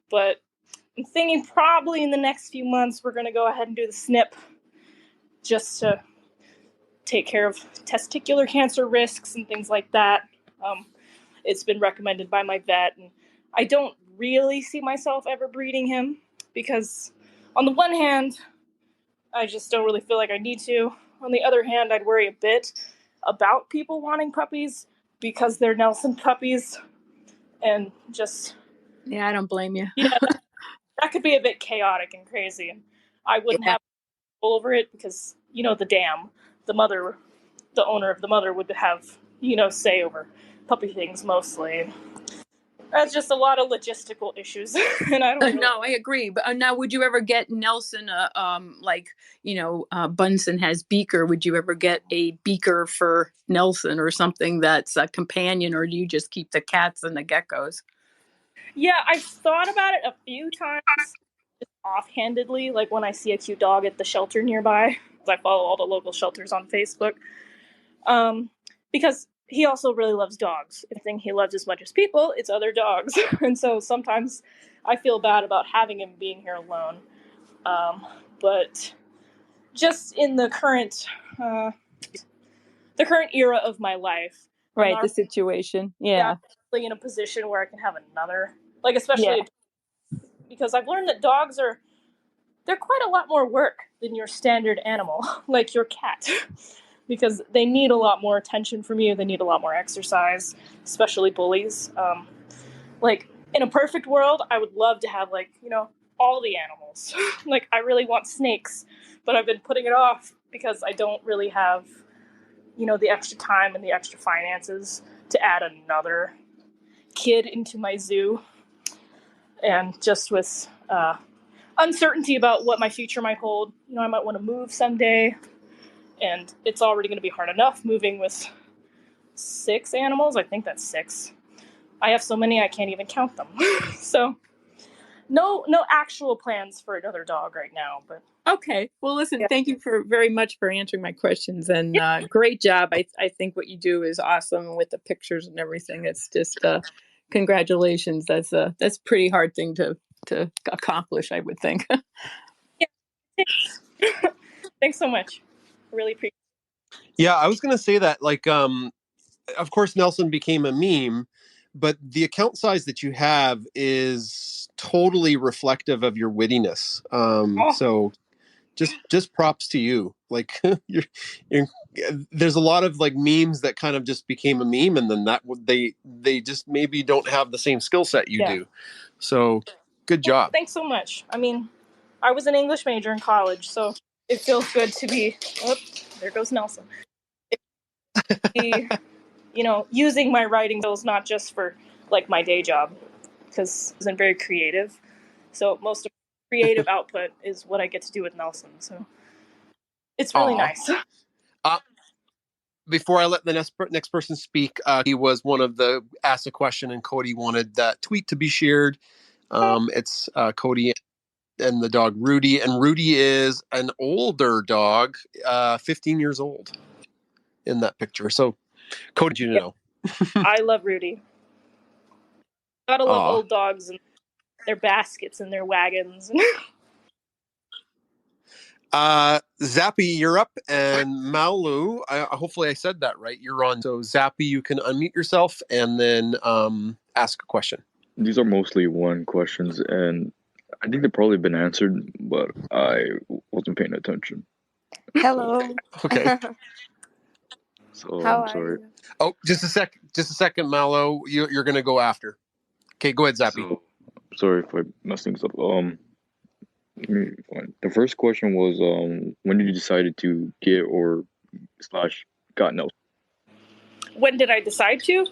Speaker 2: But I'm thinking probably in the next few months we're going to go ahead and do the snip just to take care of testicular cancer risks and things like that. It's been recommended by my vet, and I don't really see myself ever breeding him because on the one hand, I just don't really feel like I need to. On the other hand, I'd worry a bit about people wanting puppies because they're Nelson puppies, and just...
Speaker 7: Yeah, I don't blame you.
Speaker 2: That could be a bit chaotic and crazy, and I wouldn't have control over it because, the owner of the mother would have, say over puppy things mostly. That's just a lot of logistical issues, and I don't really...
Speaker 7: No, I agree. But now, would you ever get Nelson, Bunsen has Beaker, would you ever get a Beaker for Nelson or something that's a companion, or do you just keep the cats and the geckos?
Speaker 2: Yeah, I've thought about it a few times, just offhandedly, like when I see a cute dog at the shelter nearby, because I follow all the local shelters on Facebook. Because he also really loves dogs. The thing he loves as much as people, it's other dogs. And so sometimes I feel bad about having him being here alone. But just in the current era of my life,
Speaker 7: right? The situation,
Speaker 2: yeah, really in a position where I can have another, like, especially because I've learned that dogs they're quite a lot more work than your standard animal, like your cat, because they need a lot more attention from you. They need a lot more exercise, especially bullies. Like, in a perfect world, I would love to have, like, all the animals. Like, I really want snakes, but I've been putting it off because I don't really have, the extra time and the extra finances to add another kid into my zoo. And just with uncertainty about what my future might hold, I might want to move someday. And it's already going to be hard enough moving with 6 animals. I think that's 6. I have so many I can't even count them. So no actual plans for another dog right now. But
Speaker 7: okay. Well, listen, thank you very much for answering my questions, and great job. I think what you do is awesome with the pictures and everything. It's just congratulations. That's a pretty hard thing to accomplish, I would think.
Speaker 2: Yeah. Thanks so much. I really appreciate it.
Speaker 3: Yeah, I was going to say that, like, of course, Nelson became a meme, but the account size that you have is totally reflective of your wittiness. So just props to you. Like, there's a lot of, like, memes that kind of just became a meme, and then they just maybe don't have the same skill set you do. So good job.
Speaker 2: Thanks so much. I mean, I was an English major in college, so it feels good to be, there goes Nelson. Using my writing skills not just for, like, my day job, because I'm very creative. So most of my creative output is what I get to do with Nelson. So it's really nice.
Speaker 3: Before I let the next person speak, he was one of the asked a question, and Cody wanted that tweet to be shared. It's Cody and the dog Rudy, and Rudy is an older dog, 15 years old in that picture. So, Cody, you know.
Speaker 2: I love Rudy. Gotta love old dogs and their baskets and their wagons.
Speaker 3: Zappy, you're up, and Malu, hopefully I said that right. You're on. So, Zappy, you can unmute yourself and then ask a question.
Speaker 8: These are mostly one questions, and I think they've probably been answered, but I wasn't paying attention.
Speaker 9: Hello.
Speaker 3: Okay.
Speaker 8: So
Speaker 9: How
Speaker 8: I'm sorry.
Speaker 9: are you?
Speaker 3: Oh, just a second, Malo. You're gonna go after. Okay, go ahead, Zappy.
Speaker 8: So, sorry if I messed things up. The first question was, when did you decide to get or / got Nelson?
Speaker 2: When did I decide to?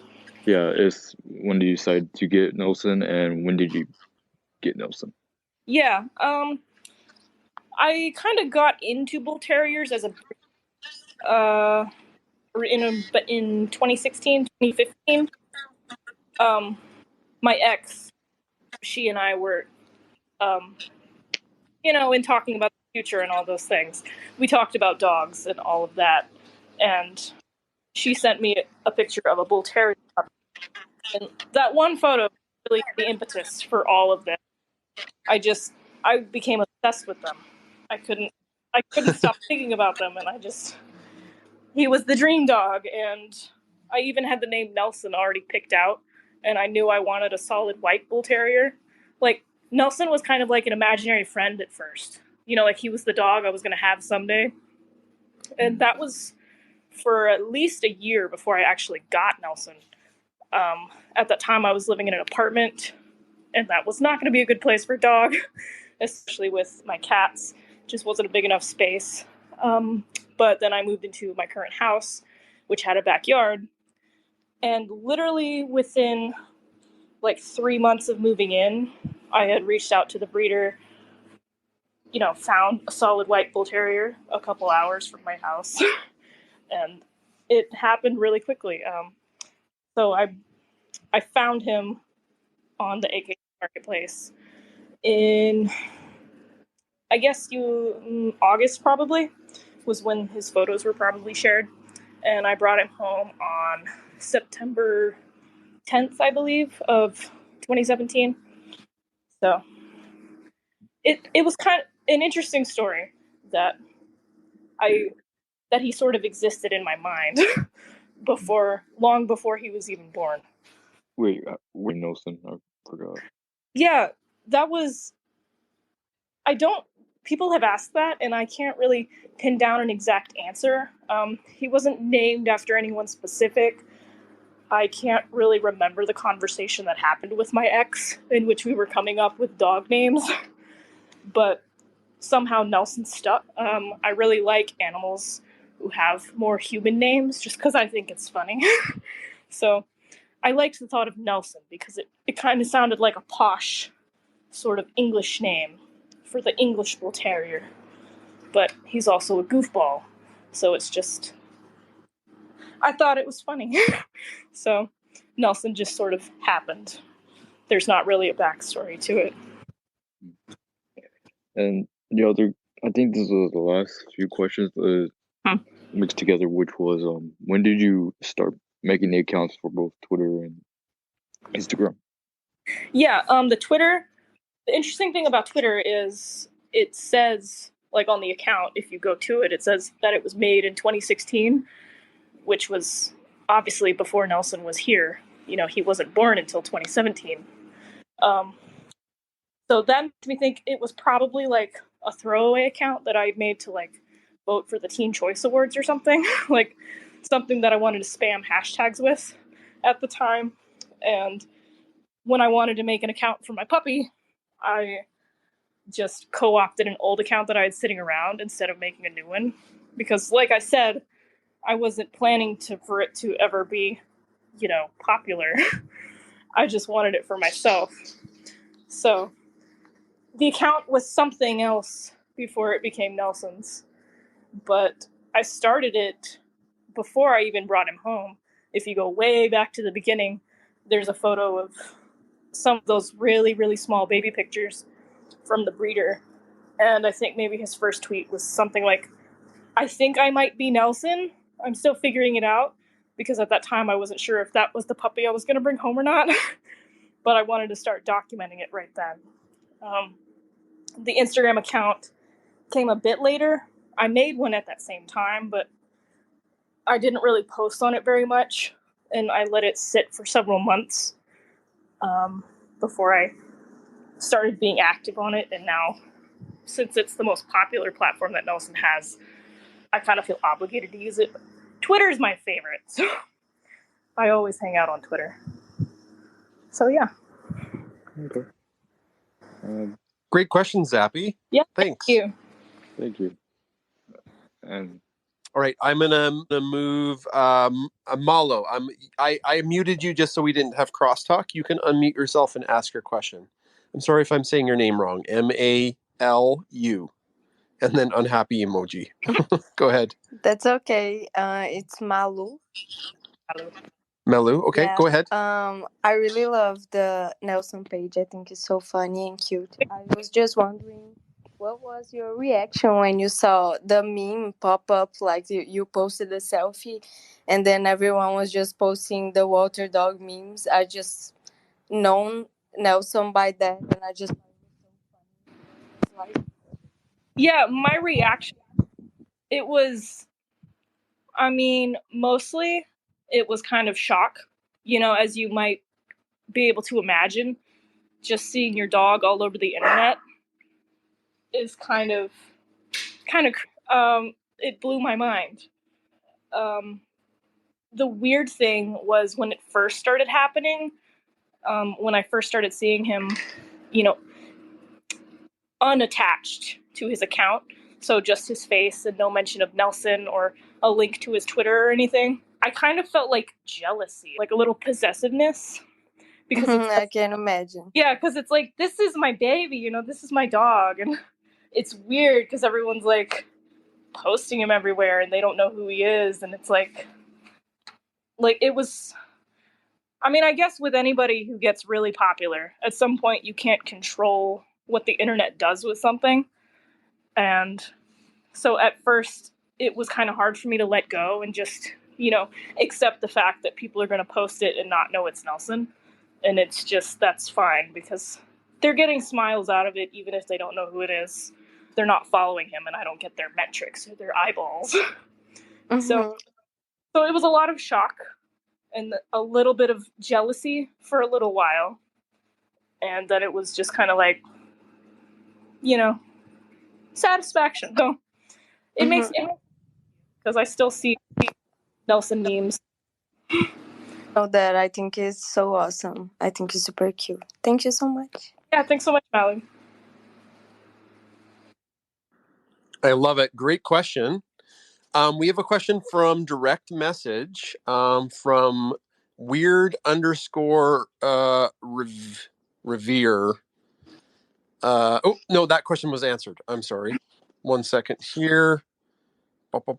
Speaker 8: Yeah, when did you decide to get Nelson, and when did you get Nelson?
Speaker 2: Yeah, I kind of got into bull terriers as in 2016, 2015. My ex, she and I were, in talking about the future and all those things. We talked about dogs and all of that, and she sent me a picture of a bull terrier, and that one photo really the impetus for all of this. I became obsessed with them. I couldn't stop thinking about them, and he was the dream dog, and I even had the name Nelson already picked out, and I knew I wanted a solid white bull terrier. Like, Nelson was kind of like an imaginary friend at first. Like, he was the dog I was going to have someday. And that was for at least a year before I actually got Nelson. At that time, I was living in an apartment, and that was not going to be a good place for a dog, especially with my cats. Just wasn't a big enough space. But then I moved into my current house, which had a backyard. And literally within, like, 3 months of moving in, I had reached out to the breeder, found a solid white bull terrier a couple hours from my house. And it happened really quickly. So I found him on the AK Marketplace in, I guess, August probably, was when his photos were probably shared. And I brought him home on September 10th, I believe, of 2017. So it an interesting story that he sort of existed in my mind long before he was even born.
Speaker 8: Wait, Nelson, I forgot.
Speaker 2: Yeah, that was. People have asked that, and I can't really pin down an exact answer. He wasn't named after anyone specific. I can't really remember the conversation that happened with my ex in which we were coming up with dog names, but somehow Nelson stuck. I really like animals who have more human names just because I think it's funny. So I liked the thought of Nelson because it kind of sounded like a posh sort of English name for the English Bull Terrier. But he's also a goofball, so it's just... I thought it was funny. So Nelson just sort of happened. There's not really a backstory to it.
Speaker 8: And the other, I think this was the last few questions mixed together, which was, when did you start making the accounts for both Twitter and Instagram?
Speaker 2: Yeah, the interesting thing about Twitter is it says, like on the account, if you go to it, it says that it was made in 2016, which was obviously before Nelson was here. He wasn't born until 2017. So that makes me think it was probably like a throwaway account that I made to like vote for the Teen Choice Awards or something, like something that I wanted to spam hashtags with at the time. And when I wanted to make an account for my puppy, I just co-opted an old account that I had sitting around instead of making a new one. Because like I said, I wasn't planning for it to ever be, popular. I just wanted it for myself. So the account was something else before it became Nelson's. But I started it before I even brought him home. If you go way back to the beginning, there's a photo of some of those really, really small baby pictures from the breeder. And I think maybe his first tweet was something like, I think I might be Nelson. I'm still figuring it out, because at that time I wasn't sure if that was the puppy I was going to bring home or not. But I wanted to start documenting it right then. The Instagram account came a bit later. I made one at that same time, but I didn't really post on it very much, and I let it sit for several months before I started being active on it. And now, since it's the most popular platform that Nelson has, I kind of feel obligated to use it. But Twitter is my favorite, so I always hang out on Twitter. So yeah.
Speaker 8: Okay.
Speaker 1: Great question, Zappy.
Speaker 2: Yeah.
Speaker 1: Thanks.
Speaker 8: Thank you. And
Speaker 1: all right, I'm gonna move Malo. I muted you just so we didn't have crosstalk. You can unmute yourself and ask your question. I'm sorry if I'm saying your name wrong. Malu, and then unhappy emoji. Go ahead.
Speaker 9: That's okay. It's Malu.
Speaker 1: Malu, okay,
Speaker 9: Yeah.
Speaker 1: Go ahead.
Speaker 9: I really love the Nelson page. I think it's so funny and cute. I was just wondering, what was your reaction when you saw the meme pop up? Like you posted a selfie, and then everyone was just posting the Walter dog memes. I just known Nelson by that, and I just like.
Speaker 2: Yeah, my reaction, it was, mostly it was kind of shock, as you might be able to imagine. Just seeing your dog all over the internet is kind of, it blew my mind. The weird thing was when it first started happening, when I first started seeing him, unattached to his account, so just his face and no mention of Nelson or a link to his Twitter or anything, I kind of felt like jealousy, like a little possessiveness. Because
Speaker 9: I can imagine.
Speaker 2: Yeah, because it's like, this is my baby, this is my dog. And it's weird because everyone's like posting him everywhere and they don't know who he is. And it's like it was, I guess with anybody who gets really popular, at some point you can't control what the internet does with something. And so at first it was kind of hard for me to let go and just, accept the fact that people are going to post it and not know it's Nelson. And it's just, that's fine, because they're getting smiles out of it even if they don't know who it is. they're not following him, and I don't get their metrics or their eyeballs.
Speaker 9: Mm-hmm.
Speaker 2: So it was a lot of shock and a little bit of jealousy for a little while. And then it was just kind of like, satisfaction. So it makes me, because I still see Nelson memes.
Speaker 9: Oh, that I think is so awesome. I think it's super cute. Thank you so much.
Speaker 2: Yeah, thanks so much, Mallory.
Speaker 3: I love it. Great question. We have a question from direct message from weird_revere. Oh, no, that question was answered. I'm sorry. 1 second here. Okay,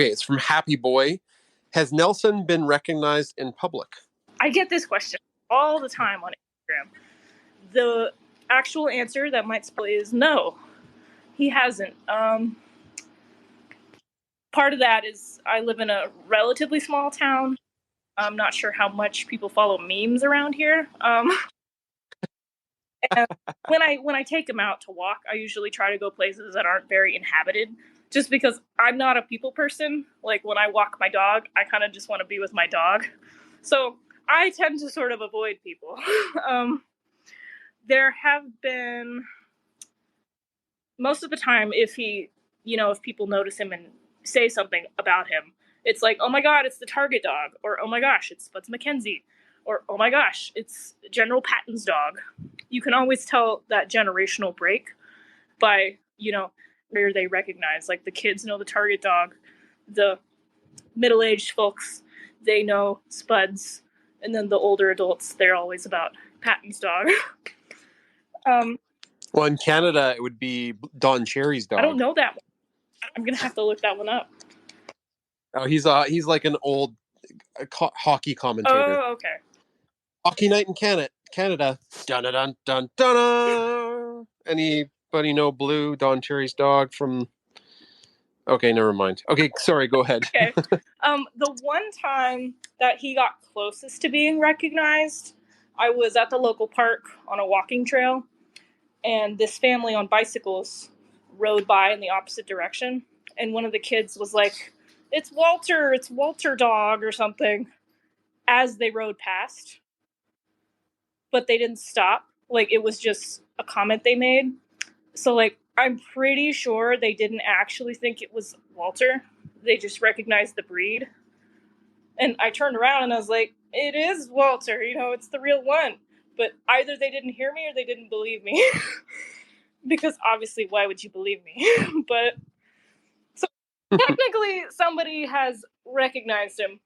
Speaker 3: it's from Happy Boy. Has Nelson been recognized in public?
Speaker 2: I get this question all the time on Instagram. The actual answer that might spoil is no, he hasn't. Part of that is I live in a relatively small town. I'm not sure how much people follow memes around here. And when I take him out to walk, I usually try to go places that aren't very inhabited, just because I'm not a people person. Like when I walk my dog, I kind of just want to be with my dog. So I tend to sort of avoid people. There have been, most of the time, if people notice him and say something about him, it's like, oh my God, it's the Target dog, or oh my gosh, it's Spuds McKenzie, or oh my gosh, it's General Patton's dog. You can always tell that generational break by, where they recognize. Like the kids know the Target dog, the middle-aged folks, they know Spuds, and then the older adults, they're always about Patton's dog.
Speaker 3: Well, in Canada, it would be Don Cherry's dog.
Speaker 2: I don't know that one. I'm going to have to look that one up.
Speaker 3: Oh, he's like an old hockey commentator.
Speaker 2: Oh, okay.
Speaker 3: Hockey night in Canada. Dun dun dun dun. Anybody know Blue, Don Cherry's dog from? Okay, never mind. Okay, sorry. Go ahead.
Speaker 2: Okay. The one time that he got closest to being recognized, I was at the local park on a walking trail, and this family on bicycles rode by in the opposite direction, and one of the kids was like, it's Walter dog or something, as they rode past. But they didn't stop. Like, it was just a comment they made. So, like, I'm pretty sure they didn't actually think it was Walter. They just recognized the breed. And I turned around and I was like, it is Walter, it's the real one. But either they didn't hear me or they didn't believe me. Because obviously, why would you believe me? But so technically, somebody has recognized him,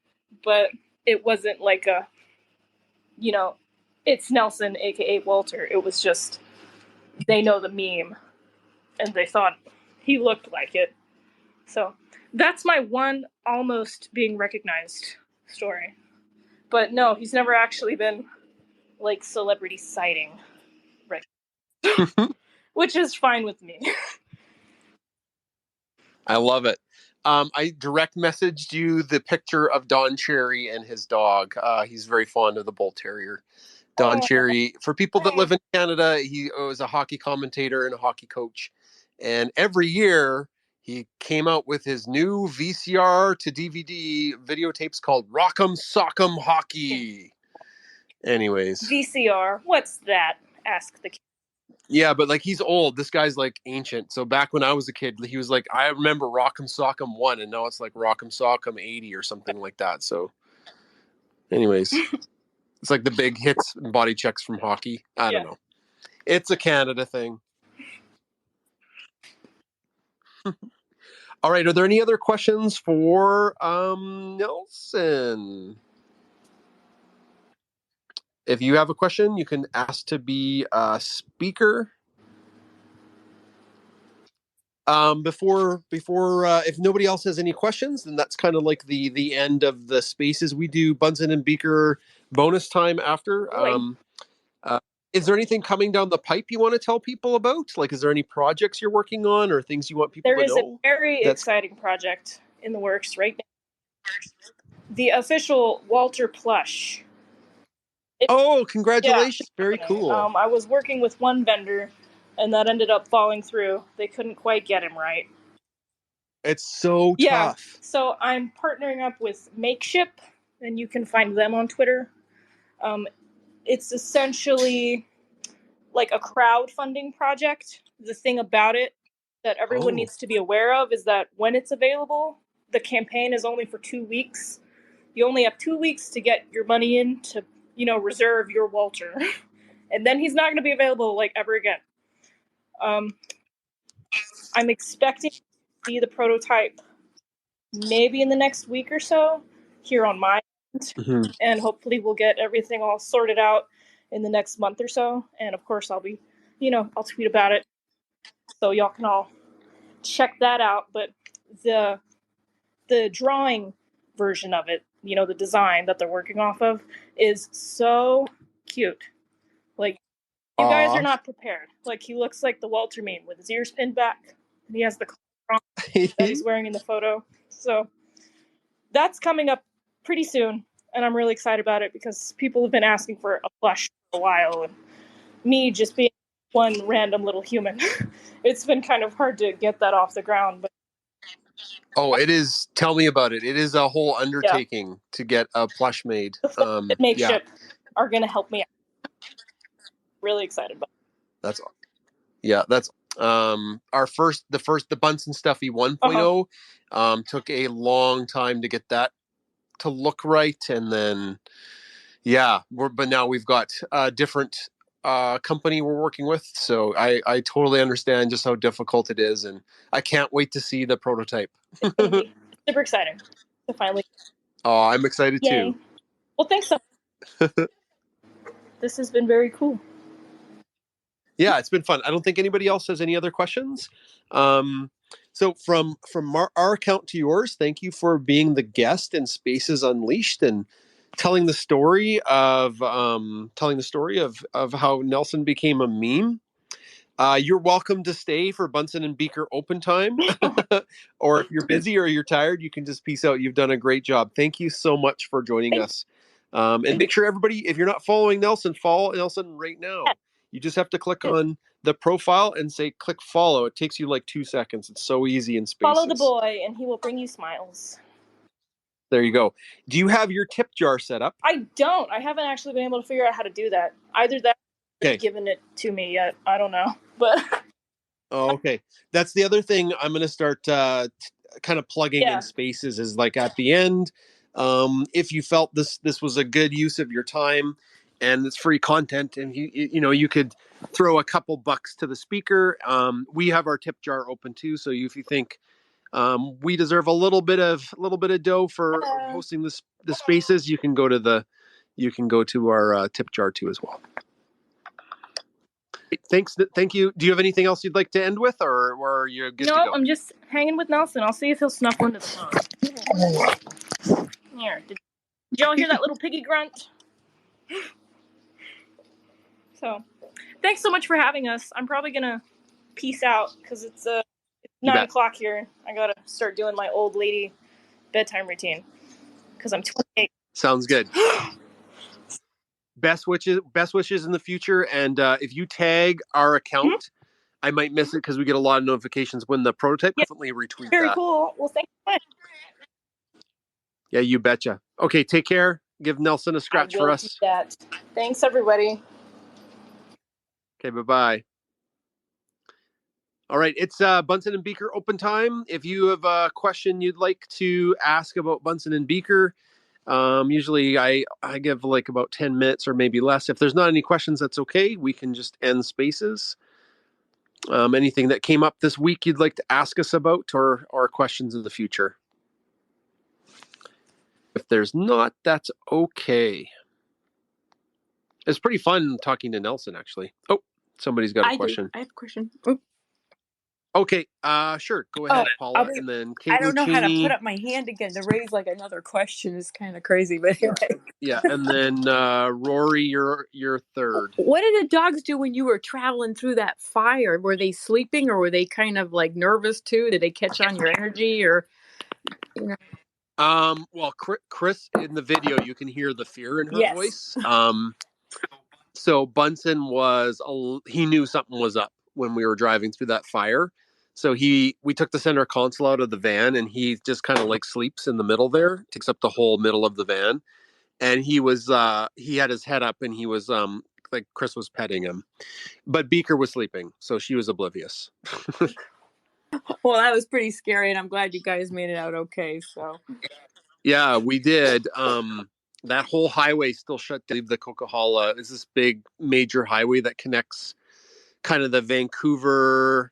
Speaker 2: but it wasn't like a, it's Nelson, aka Walter. It was just, they know the meme, and they thought he looked like it. So that's my one almost being recognized story. But no, he's never actually been like celebrity sighting, right? Which is fine with me.
Speaker 3: I love it. I direct messaged you the picture of Don Cherry and his dog. He's very fond of the Bull Terrier. Don Cherry, for people that live in Canada, he was a hockey commentator and a hockey coach. And every year he came out with his new VCR to DVD videotapes called Rock'em Sock'em Hockey. Anyways.
Speaker 2: VCR, what's that? Ask the kid.
Speaker 3: Yeah, but like he's old. This guy's like ancient. So back when I was a kid, he was like, I remember Rock'em Sock'em 1, and now it's like Rock'em Sock'em 80 or something like that. So anyways, it's like the big hits and body checks from hockey. I don't know. It's a Canada thing. All right. Are there any other questions for Nelson? If you have a question, you can ask to be a speaker. Before if nobody else has any questions, then that's kind of like the end of the spaces. We do Bunsen and Beaker bonus time after. Is there anything coming down the pipe you want to tell people about? Like, is there any projects you're working on or things you want people to know?
Speaker 2: There is a very exciting project in the works right now. The official Walter plush.
Speaker 3: Oh, congratulations. Very cool.
Speaker 2: I was working with one vendor and that ended up falling through. They couldn't quite get him right.
Speaker 3: It's so tough.
Speaker 2: So I'm partnering up with Makeship, and you can find them on Twitter. It's essentially like a crowdfunding project. The thing about it that everyone needs to be aware of is that when it's available, the campaign is only for 2 weeks. You only have 2 weeks to get your money in to, reserve your Walter. And then he's not going to be available like ever again. I'm expecting to see the prototype maybe in the next week or so here on my end. Mm-hmm. And hopefully we'll get everything all sorted out in the next month or so. And of course I'll be, I'll tweet about it. So y'all can all check that out. But the drawing version of it, the design that they're working off of is so cute. Like, you guys are not prepared. Like, he looks like the Walter meme with his ears pinned back. And he has the that he's wearing in the photo. So that's coming up pretty soon. And I'm really excited about it because people have been asking for a plush for a while. And me just being one random little human, it's been kind of hard to get that off the ground. But
Speaker 3: it is. Tell me about it. It is a whole undertaking to get a plush made.
Speaker 2: The Makeship are going to help me out. Really excited about it.
Speaker 3: That's the Bunsen Stuffy 1.0 took a long time to get that to look right, and then but now we've got a different company we're working with, so I totally understand just how difficult it is, and I can't wait to see the prototype.
Speaker 2: It's gonna be super exciting to finally.
Speaker 3: Oh, I'm excited too.
Speaker 2: Well, thanks so much. This has been very cool.
Speaker 3: Yeah, it's been fun. I don't think anybody else has any other questions. So from our account to yours, thank you for being the guest in Spaces Unleashed and telling the story of how Nelson became a meme. You're welcome to stay for Bunsen and Beaker open time, or if you're busy or you're tired, you can just peace out. You've done a great job. Thank you so much for joining us. And make sure everybody, if you're not following Nelson, follow Nelson right now. You just have to click on the profile and say click follow. It takes you like 2 seconds. It's so easy in Spaces.
Speaker 2: Follow the boy and he will bring you smiles.
Speaker 3: There you go. Do you have your tip jar set up?
Speaker 2: I don't. I haven't actually been able to figure out how to do that. Either that or they've given it to me yet. I don't know. But
Speaker 3: okay. That's the other thing I'm going to start kind of plugging in Spaces is like at the end. If you felt this was a good use of your time and it's free content and you could throw a couple bucks to the speaker. We have our tip jar open too. So if you think we deserve a little bit of dough for hosting the Spaces, you can go to our tip jar too as well. Thank you. Do you have anything else you'd like to end with, or are you good to go?
Speaker 2: No, I'm just hanging with Nelson. I'll see if he'll snuffle into the phone. Here, did y'all hear that little piggy grunt? So, thanks so much for having us. I'm probably gonna peace out because it's 9 o'clock here. I gotta start doing my old lady bedtime routine because I'm 28.
Speaker 3: Sounds good. Best wishes in the future, and if you tag our account, I might miss it because we get a lot of notifications when the prototype. Definitely retweet
Speaker 2: Very
Speaker 3: that.
Speaker 2: cool. Well, thank you so much.
Speaker 3: Yeah, you betcha. Okay, take care. Give Nelson a scratch for us.
Speaker 2: Do that. Thanks, everybody.
Speaker 3: Okay, bye-bye. All right, it's Bunsen and Beaker open time. If you have a question you'd like to ask about Bunsen and Beaker, usually I give like about 10 minutes or maybe less. If there's not any questions, that's okay. We can just end Spaces. Anything that came up this week you'd like to ask us about or questions in the future? If there's not, that's okay. It's pretty fun talking to Nelson, actually. Oh, somebody's got a question.
Speaker 6: I have a question. Oh.
Speaker 3: Okay, sure. Go ahead, Paula, and then Kate.
Speaker 7: I don't know how to put up my hand again to raise like another question. Is kind of crazy, but anyway.
Speaker 3: Yeah, and then Rory, you're third.
Speaker 7: What did the dogs do when you were traveling through that fire? Were they sleeping, or were they kind of like nervous too? Did they catch on your energy, or?
Speaker 3: Well, Chris, in the video, you can hear the fear in her voice. So Bunsen he knew something was up when we were driving through that fire. So we took the center console out of the van, and he just kind of like sleeps in the middle there, takes up the whole middle of the van. And he had his head up, and he was like Chris was petting him, but Beaker was sleeping, so she was oblivious.
Speaker 7: Well, that was pretty scary, and I'm glad you guys made it out okay. So
Speaker 3: yeah, we did. That whole highway still shut down. The Coquihalla is this big major highway that connects kind of the Vancouver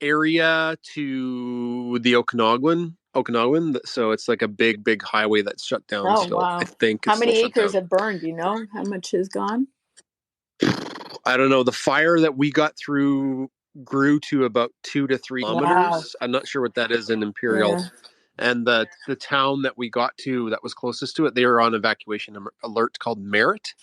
Speaker 3: area to the Okanagan. So it's like a big highway that's shut down.
Speaker 7: Oh,
Speaker 3: still.
Speaker 7: wow.
Speaker 3: I think.
Speaker 7: How many acres have burned? Do you know how much has gone?
Speaker 3: I don't know. The fire that we got through grew to about 2 to 3 kilometers.
Speaker 7: Wow.
Speaker 3: I'm not sure what that is in Imperial.
Speaker 7: Yeah.
Speaker 3: And the town that we got to that was closest to it, they were on evacuation alert called Merritt.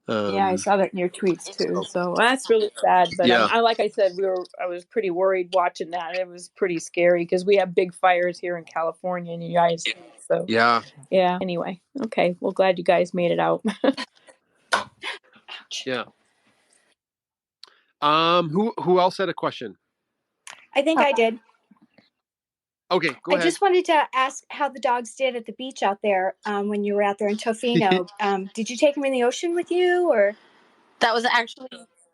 Speaker 7: Yeah, I saw that in your tweets too. So that's really sad. But
Speaker 3: yeah.
Speaker 7: like I said, I was pretty worried watching that. It was pretty scary because we have big fires here in California and the United States. So yeah. Anyway, okay. Well, glad you guys made it out.
Speaker 3: Yeah. Who else had a question?
Speaker 10: I think I did.
Speaker 3: Okay, go ahead.
Speaker 10: I just wanted to ask how the dogs did at the beach out there when you were out there in Tofino. Did you take them in the ocean with you, or that was actually?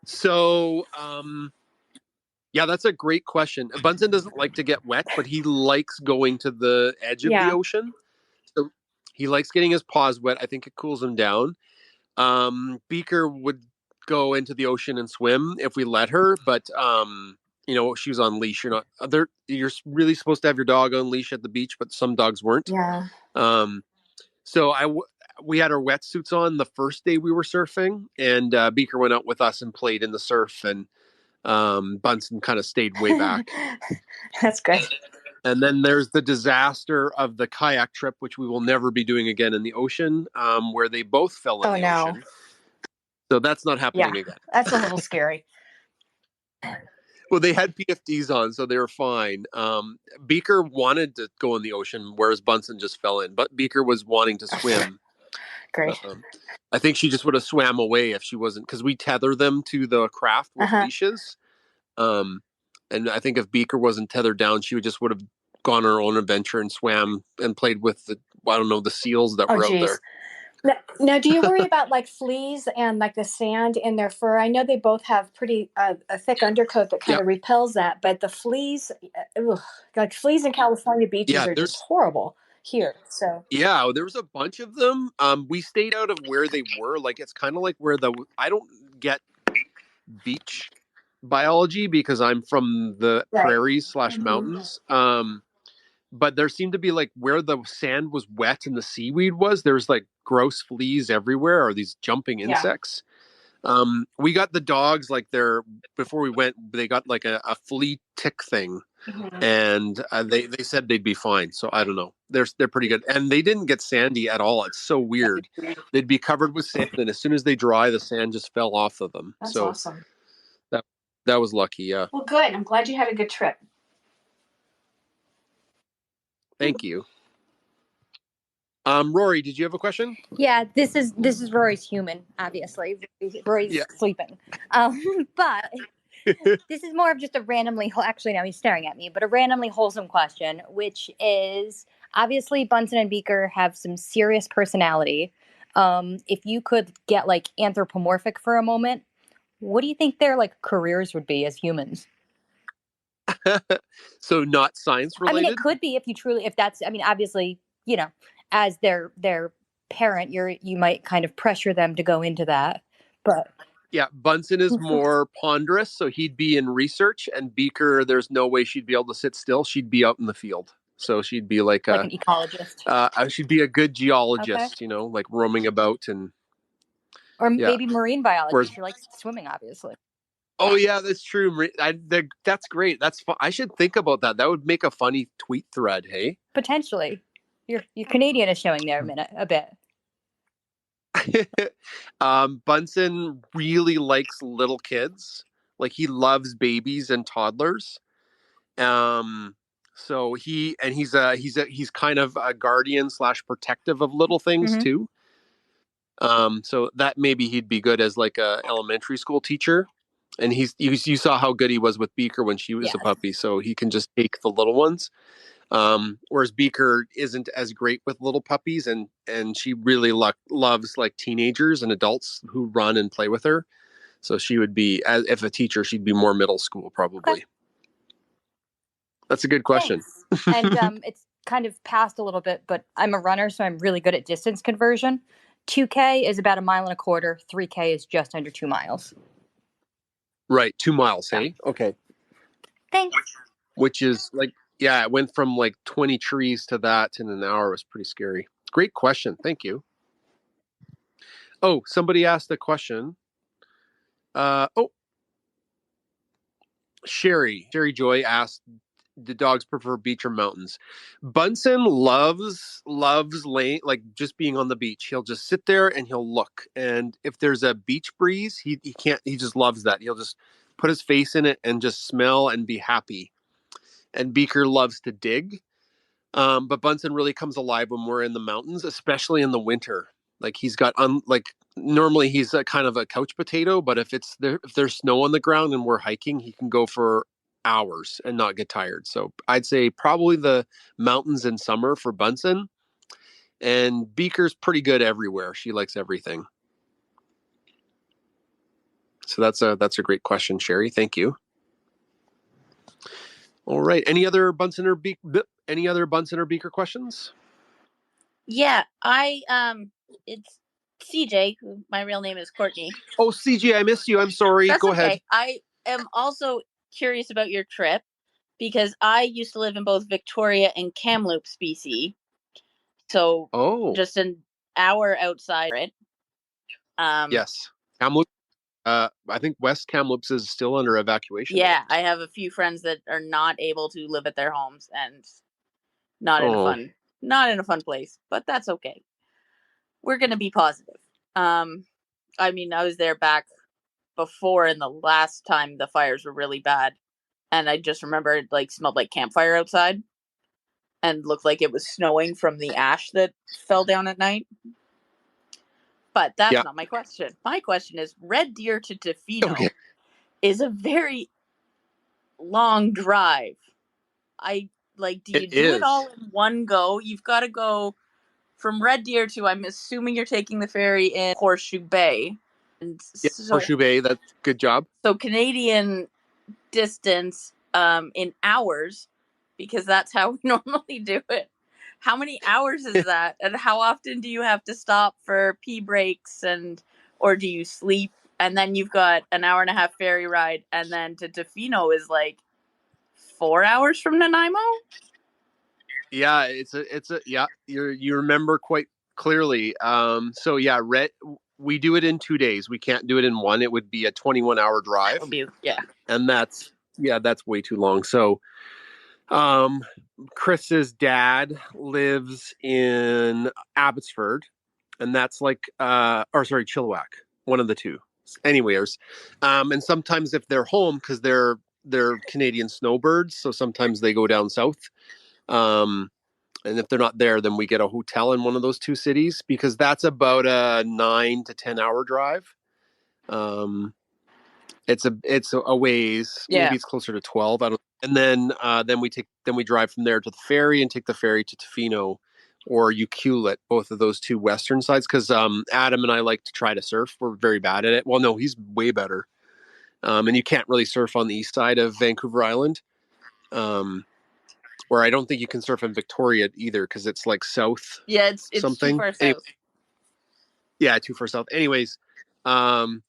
Speaker 3: So, yeah, that's a great question. Bunsen doesn't like to get wet, but he likes going to the edge of the ocean. So he likes getting his paws wet. I think it cools him down. Beaker would go into the ocean and swim if we let her, but she was on leash. You're really supposed to have your dog on leash at the beach, but some dogs weren't.
Speaker 10: Yeah.
Speaker 3: So we had our wetsuits on the first day we were surfing, and Beaker went out with us and played in the surf, and Bunsen kind of stayed way back.
Speaker 10: That's good.
Speaker 3: And then there's the disaster of the kayak trip, which we will never be doing again in the ocean, where they both fell in the ocean. So that's not happening again.
Speaker 10: That's a little scary.
Speaker 3: Well, they had PFDs on, so they were fine. Beaker wanted to go in the ocean, whereas Bunsen just fell in. But Beaker was wanting to swim.
Speaker 10: Great.
Speaker 3: I think she just would have swam away if she wasn't, because we tether them to the craft with leashes. And I think if Beaker wasn't tethered down, she would have gone on her own adventure and swam and played with the seals that were out there.
Speaker 10: Now, do you worry about like fleas and like the sand in their fur? I know they both have pretty a thick undercoat that kind of repels that, but the fleas, like fleas in California beaches are just horrible here. So
Speaker 3: yeah, there was a bunch of them. We stayed out of where they were. Like it's kind of like where I don't get beach biology because I'm from the prairies / mountains. But there seemed to be like where the sand was wet and the seaweed was, there's like gross fleas everywhere, or these jumping insects. We got the dogs before we went, they got like a flea tick thing. And they said they'd be fine. So I don't know. They're pretty good. And they didn't get sandy at all. It's so weird. They'd be covered with sand, and as soon as they dry, the sand just fell off of them.
Speaker 10: That's awesome.
Speaker 3: That was lucky, yeah.
Speaker 10: Well, good. I'm glad you had a good trip.
Speaker 3: Thank you. Rory, did you have a question?
Speaker 11: Yeah, this is Rory's human, obviously. Rory's sleeping. But this is more of just a randomly, actually now he's staring at me, but a randomly wholesome question, which is obviously Bunsen and Beaker have some serious personality. If you could get like anthropomorphic for a moment, what do you think their like careers would be as humans?
Speaker 3: So not science related?
Speaker 11: I mean, it could be if that's, I mean, obviously, as their parent, you might kind of pressure them to go into that, but.
Speaker 3: Yeah, Bunsen is more ponderous, so he'd be in research, and Beaker, there's no way she'd be able to sit still. She'd be out in the field. So she'd be like
Speaker 11: an ecologist.
Speaker 3: She'd be a good geologist, like roaming about
Speaker 11: or maybe marine biologist. She likes swimming, obviously.
Speaker 3: Oh yeah, that's true. That's great. That's fun. I should think about that. That would make a funny tweet thread. Hey,
Speaker 11: potentially. Your Canadian is showing there a bit.
Speaker 3: Bunsen really likes little kids. Like he loves babies and toddlers. So he's kind of a guardian / protective of little things too. So that maybe he'd be good as like a elementary school teacher. And you saw how good he was with Beaker when she was a puppy, so he can just take the little ones. Whereas Beaker isn't as great with little puppies, and she really loves like teenagers and adults who run and play with her. So she would be, if a teacher, she'd be more middle school probably. Okay. That's a good question.
Speaker 11: And it's kind of passed a little bit, but I'm a runner, so I'm really good at distance conversion. 2K is about 1.25 miles. 3K is just under 2 miles.
Speaker 3: Right, 2 miles, hey? Okay.
Speaker 11: Thanks.
Speaker 3: Which is like, yeah, it went from like 20 trees to that in an hour. It was pretty scary. Great question. Thank you. Oh, somebody asked a question. Sherry Joy asked, do dogs prefer beach or mountains? Bunsen loves laying, like just being on the beach. He'll just sit there and he'll look. And if there's a beach breeze, he just loves that. He'll just put his face in it and just smell and be happy. And Beaker loves to dig. But Bunsen really comes alive when we're in the mountains, especially in the winter. Like he's got normally he's a kind of a couch potato, but if there's snow on the ground and we're hiking, he can go for hours and not get tired. So I'd say probably the mountains in summer for Bunsen, and Beaker's pretty good everywhere. She likes everything. So that's a great question, Sherry. Thank you. All right. Any other Bunsen or Beaker questions?
Speaker 12: Yeah, it's CJ, who my real name is Courtney.
Speaker 3: Oh, CJ, I missed you. I'm sorry.
Speaker 12: That's
Speaker 3: Go
Speaker 12: okay.
Speaker 3: ahead.
Speaker 12: I am also curious about your trip because I used to live in both Victoria and Kamloops, BC. So just an hour outside it.
Speaker 3: Yes. Kamloops. I think West Kamloops is still under evacuation.
Speaker 12: Yeah, I have a few friends that are not able to live at their homes and not in a fun place, but that's okay. We're going to be positive. I mean, I was there back before, and the last time the fires were really bad, and I just remember it smelled like campfire outside and looked like it was snowing from the ash that fell down at night. But that's not my question. My question is, Red Deer to Tofino is a very long drive. Do you do it all in one go? You've got to go from Red Deer to, I'm assuming you're taking the ferry in Horseshoe Bay. And
Speaker 3: Horseshoe Bay, that's good job.
Speaker 12: So Canadian distance in hours, because that's how we normally do it. How many hours is that? And how often do you have to stop for pee breaks or do you sleep? And then you've got an 1.5-hour ferry ride, and then to Tofino is 4 hours from Nanaimo.
Speaker 3: Yeah, you remember quite clearly. So yeah, we do it in 2 days. We can't do it in one. It would be a 21-hour drive.
Speaker 12: Yeah.
Speaker 3: And that's way too long. So Chris's dad lives in Abbotsford, and that's Chilliwack, one of the two. Anyways, and sometimes if they're home, because they're Canadian snowbirds, so sometimes they go down south. And if they're not there, then we get a hotel in one of those two cities, because that's about a 9 to 10 hour drive. It's a ways.
Speaker 12: Yeah.
Speaker 3: Maybe it's closer to 12. I don't. And then we drive from there to the ferry and take the ferry to Tofino or Ucluelet, both of those two western sides. Because Adam and I like to try to surf. We're very bad at it. Well, no, he's way better. And you can't really surf on the east side of Vancouver Island. Or I don't think you can surf in Victoria either, because it's south.
Speaker 12: Yeah, it's
Speaker 3: something.
Speaker 12: Too far south.
Speaker 3: Yeah, too far south. Anyways, 2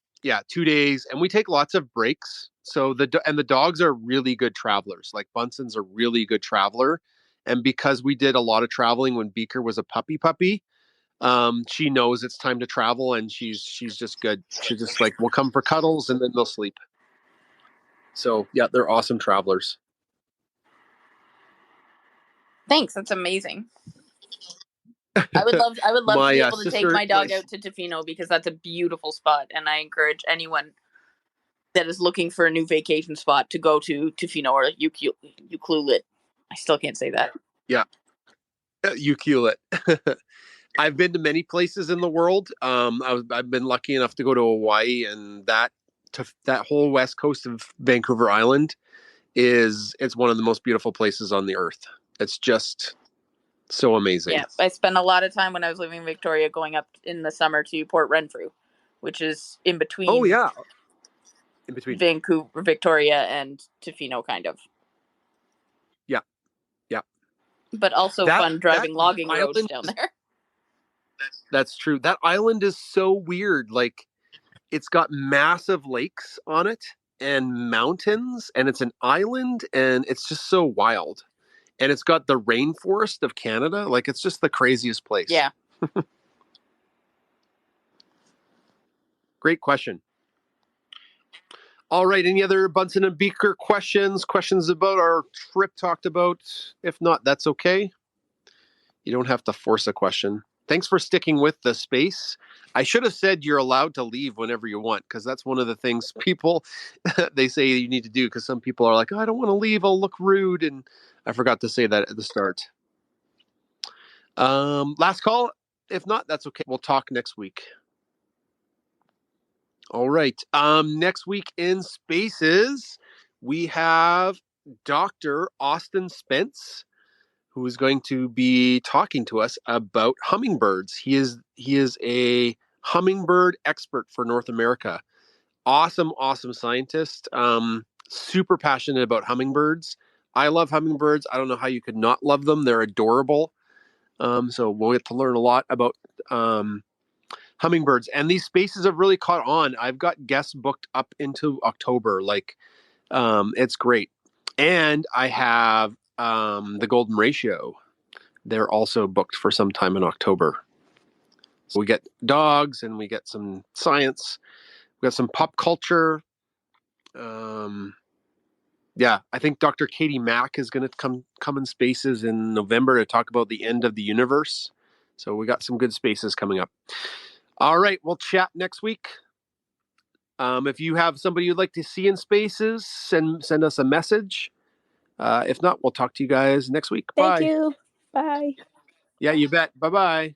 Speaker 3: days, and we take lots of breaks. So the dogs are really good travelers. Like Bunsen's a really good traveler, and because we did a lot of traveling when Beaker was a puppy, she knows it's time to travel, and she's just good. She's just we'll come for cuddles, and then they'll sleep. So yeah, they're awesome travelers.
Speaker 12: Thanks, that's amazing. I would love to be able to take my dog out to Tofino, because that's a beautiful spot, and I encourage anyone that is looking for a new vacation spot to go to Tofino or Ucluelet. I still can't say that.
Speaker 3: Yeah, Ucluelet. I've been to many places in the world. I've been lucky enough to go to Hawaii, and that that whole west coast of Vancouver Island it's one of the most beautiful places on the earth. It's just so amazing.
Speaker 12: Yeah, I spent a lot of time when I was living in Victoria going up in the summer to Port Renfrew, which is in between.
Speaker 3: Oh yeah, in between
Speaker 12: Vancouver, Victoria, and Tofino, kind of.
Speaker 3: Yeah.
Speaker 12: But also fun driving logging roads down there.
Speaker 3: That's true. That island is so weird. Like, it's got massive lakes on it and mountains, and it's an island, and it's just so wild. And it's got the rainforest of Canada. Like, it's just the craziest place.
Speaker 12: Yeah.
Speaker 3: Great question. All right. Any other Bunsen and Beaker questions? Questions about our trip talked about? If not, that's okay. You don't have to force a question. Thanks for sticking with the space. I should have said you're allowed to leave whenever you want, because that's one of the things people, they say you need to do, because some people are like, oh, I don't want to leave, I'll look rude. And I forgot to say that at the start. Last call. If not, that's okay. We'll talk next week. All right. Next week in Spaces, we have Dr. Austin Spence, who is going to be talking to us about hummingbirds. He is a hummingbird expert for North America. Awesome scientist. Super passionate about hummingbirds. I love hummingbirds. I don't know how you could not love them. They're adorable. So we'll get to learn a lot about hummingbirds. And these spaces have really caught on. I've got guests booked up into October. Like, it's great. And I have the Golden Ratio. They're also booked for some time in October. So we get dogs and we get some science. We got some pop culture. Yeah, I think Dr. Katie Mack is going to come in Spaces in November to talk about the end of the universe. So we got some good spaces coming up. All right, we'll chat next week. If you have somebody you'd like to see in Spaces, send us a message. If not, we'll talk to you guys next week. Bye.
Speaker 10: Thank you. Bye.
Speaker 3: Yeah, you bet. Bye-bye.